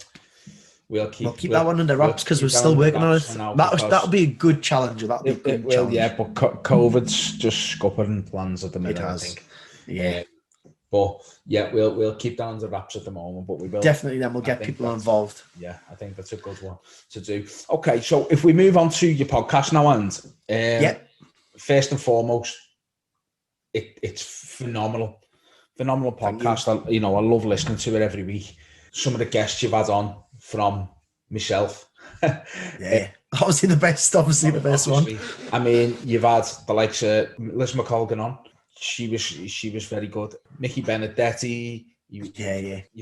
keep that one under wraps because we're still working on it. That'll be a good challenge. That'll be a good challenge. Yeah, but COVID's just scuppering plans at the minute. It has. I think. Yeah. But yeah, we'll keep that under wraps at the moment. But we will definitely. Then we'll get people involved. Yeah, I think that's a good one to do. Okay, so if we move on to your podcast now, and first and foremost, it's phenomenal podcast. I love listening to it every week. Some of the guests you've had on from myself. Obviously the best one. I mean, you've had the likes of Liz McColgan on. She was very good. Nikki Benedetti. You've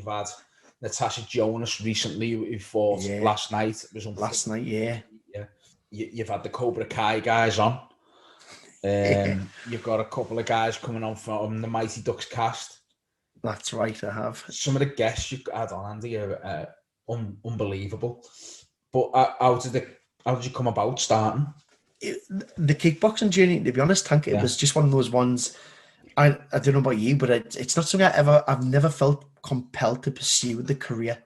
had Natasha Jonas recently, who fought last night. It was last night, yeah. You've had the Cobra Kai guys on. You've got a couple of guys coming on from the Mighty Ducks cast. That's right, I have. Some of the guests you've had on, Andy, are unbelievable. But how did you come about starting? The kickboxing journey, to be honest, Tank, it was just one of those ones. I don't know about you, but it's not something I've never felt compelled to pursue the career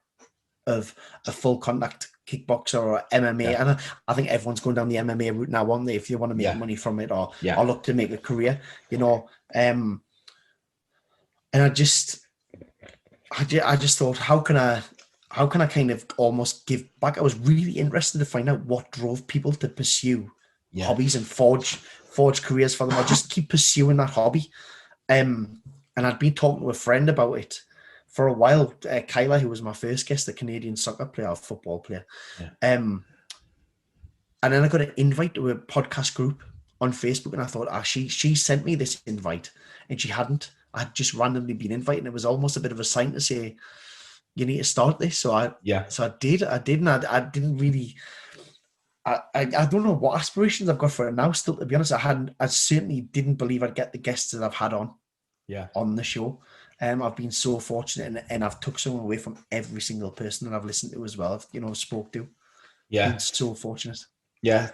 of a full contact kickboxer or MMA. And I think everyone's going down the MMA route now, aren't they? If you want to make money from it or look to make a career, you know. And I just thought, how can I kind of almost give back? I was really interested to find out what drove people to pursue hobbies and forge careers for them, or just keep pursuing that hobby. And I'd been talking to a friend about it for a while, Kyla, who was my first guest, a Canadian soccer player, or football player. And then I got an invite to a podcast group on Facebook, and I thought, she sent me this invite, and she hadn't. I'd just randomly been invited, and it was almost a bit of a sign to say, you need to start this. So I did, and I didn't really. I don't know what aspirations I've got for it now. Still, to be honest, I certainly didn't believe I'd get the guests that I've had on the show. I've been so fortunate, and I've took something away from every single person that I've listened to as well. I've spoke to. Yeah, been so fortunate. Yeah,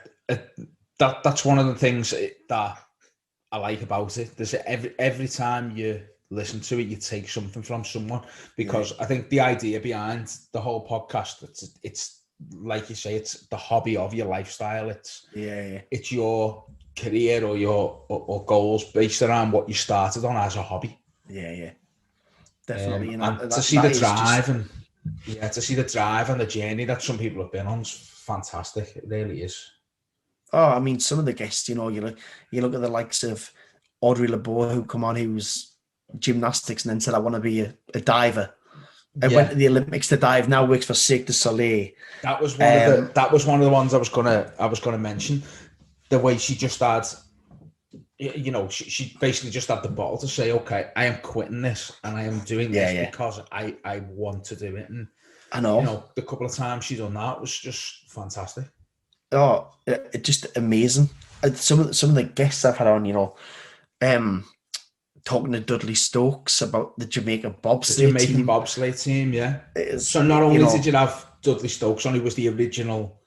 that's one of the things that I like about it. There's every time you listen to it, you take something from someone, because I think the idea behind the whole podcast, it's like you say, it's the hobby of your lifestyle. It's your career or your or goals based around what you started on as a hobby. Definitely. And to see the drive and the journey that some people have been on is fantastic. It really is. Oh, I mean, some of the guests, you look at the likes of Audrey LeBeau, who come on, who's gymnastics, and then said, I want to be a diver. I went to the Olympics to dive. Now works for Cirque du Soleil. That was one of the ones I was gonna mention. The way she just had you know, she basically just had the bottle to say, okay, I am quitting this and I am doing this because I want to do it. And I know. You know, the couple of times she done that was just fantastic. Oh, it just amazing. Some of the guests I've had on, you know, talking to Dudley Stokes about the Jamaican bobsleigh team, yeah. So not only did you have Dudley Stokes on, he was the original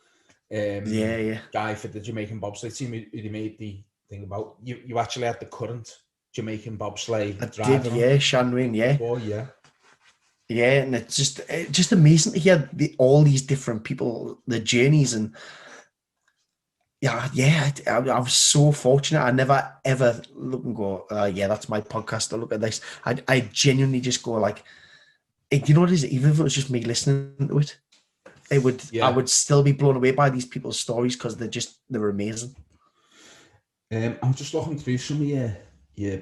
guy for the Jamaican bobsleigh team who they made the thing about. You actually had the current Jamaican bobsleigh driver. Shanwayne, before, yeah. Yeah, and it's just amazing to hear all these different people, the journeys, and I was so fortunate. I never ever look and go, that's my podcast. I look at this. I genuinely just go like, you know what it is? Even if it was just me listening to it, I would still be blown away by these people's stories because they're amazing. I'm just looking through some of your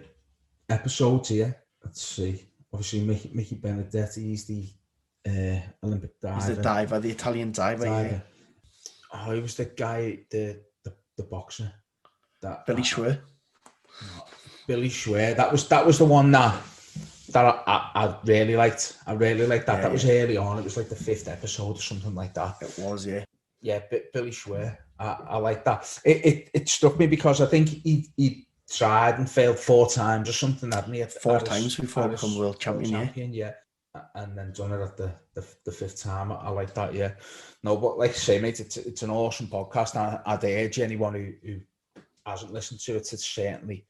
episodes here. Let's see. Obviously, Mickey Benedetti, he's the Olympic diver. He's the diver, the Italian diver. Yeah. Oh, he was the guy, the boxer. Billy Schwer. Billy Schwer. That was the one that I really liked. I really liked that. That was early on. It was like the 5th episode or something like that. It was, yeah. Yeah, Billy Schwer. I like that. It struck me because I think he tried and failed 4 times or something, hadn't he? 4 times before become world champion, yeah. And then done it at the 5th time. I like that, yeah. No, but like I say, mate, it's an awesome podcast. I'd urge anyone who hasn't listened to it to certainly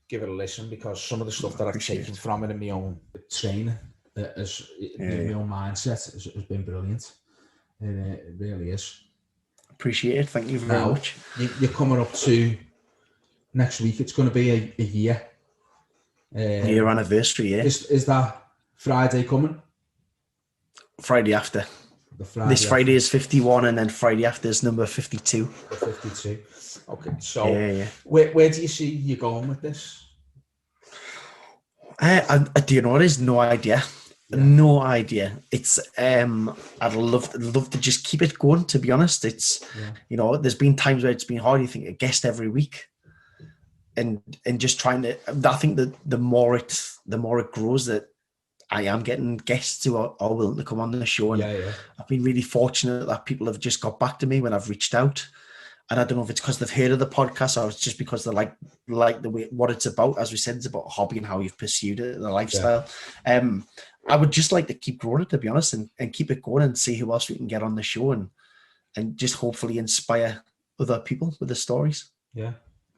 give it a listen, because some of the stuff that I've taken from it in my own training, my own mindset has been brilliant. It really is. Appreciate it. Thank you very much. You're coming up to next week. It's going to be a year. Year anniversary, yeah. Is that Friday coming? Friday after. This Friday is 51, and then Friday after is number 52. 52. Okay, so where do you see you going with this? Do you know what? Is no idea. Yeah. No idea. It's I'd love to just keep it going, to be honest. It's you know, there's been times where it's been hard. You think a guest every week, and just trying to. I think that the more it grows, that I am getting guests who are willing to come on the show, and I've been really fortunate that people have just got back to me when I've reached out. And I don't know if it's because they've heard of the podcast, or it's just because they like the way what it's about. As we said, it's about a hobby and how you've pursued it, the lifestyle. I would just like to keep growing it, to be honest, and keep it going and see who else we can get on the show, and just hopefully inspire other people with the stories. Yeah,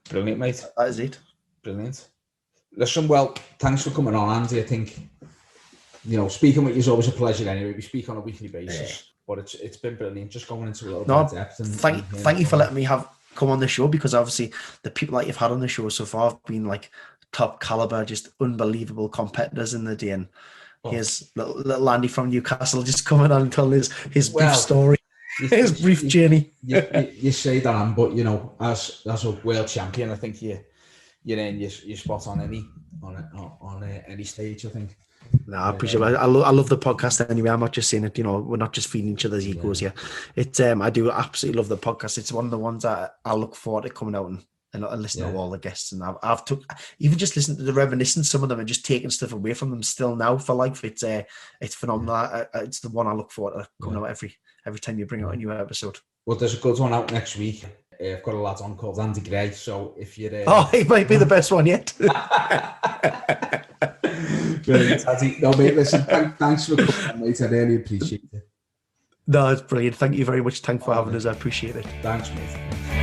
brilliant, mate. That is it. Brilliant. Listen, well, thanks for coming on, Andy. I think, you know, speaking with you is always a pleasure anyway. We speak on a weekly basis. But it's been brilliant, just going into a little bit of depth. And thank you for letting me come on the show, because obviously the people that you've had on the show so far have been like top caliber, just unbelievable competitors in the day. And here's little Andy from Newcastle just coming on and telling his brief story, his brief journey. You say that, but you know, as a world champion, I think you're spot on any stage, I think. No, I appreciate it. I love the podcast anyway. I'm not just saying it, you know, we're not just feeding each other's egos here. It's I do absolutely love the podcast. It's one of the ones that I look forward to coming out and listening to all the guests. And I've took even just listening to the reminiscence, some of them, and just taking stuff away from them still now for life. It's phenomenal. It's the one I look forward to coming out every time you bring out a new episode. Well, there's a good one out next week. I've got a lad on called Andy Gray, so if you're he might be the best one yet. Brilliant, Andy. No, mate, listen, thanks for coming on, mate. I really appreciate it. No, it's brilliant. Thank you very much. Thanks for having us. I appreciate it. Thanks, mate.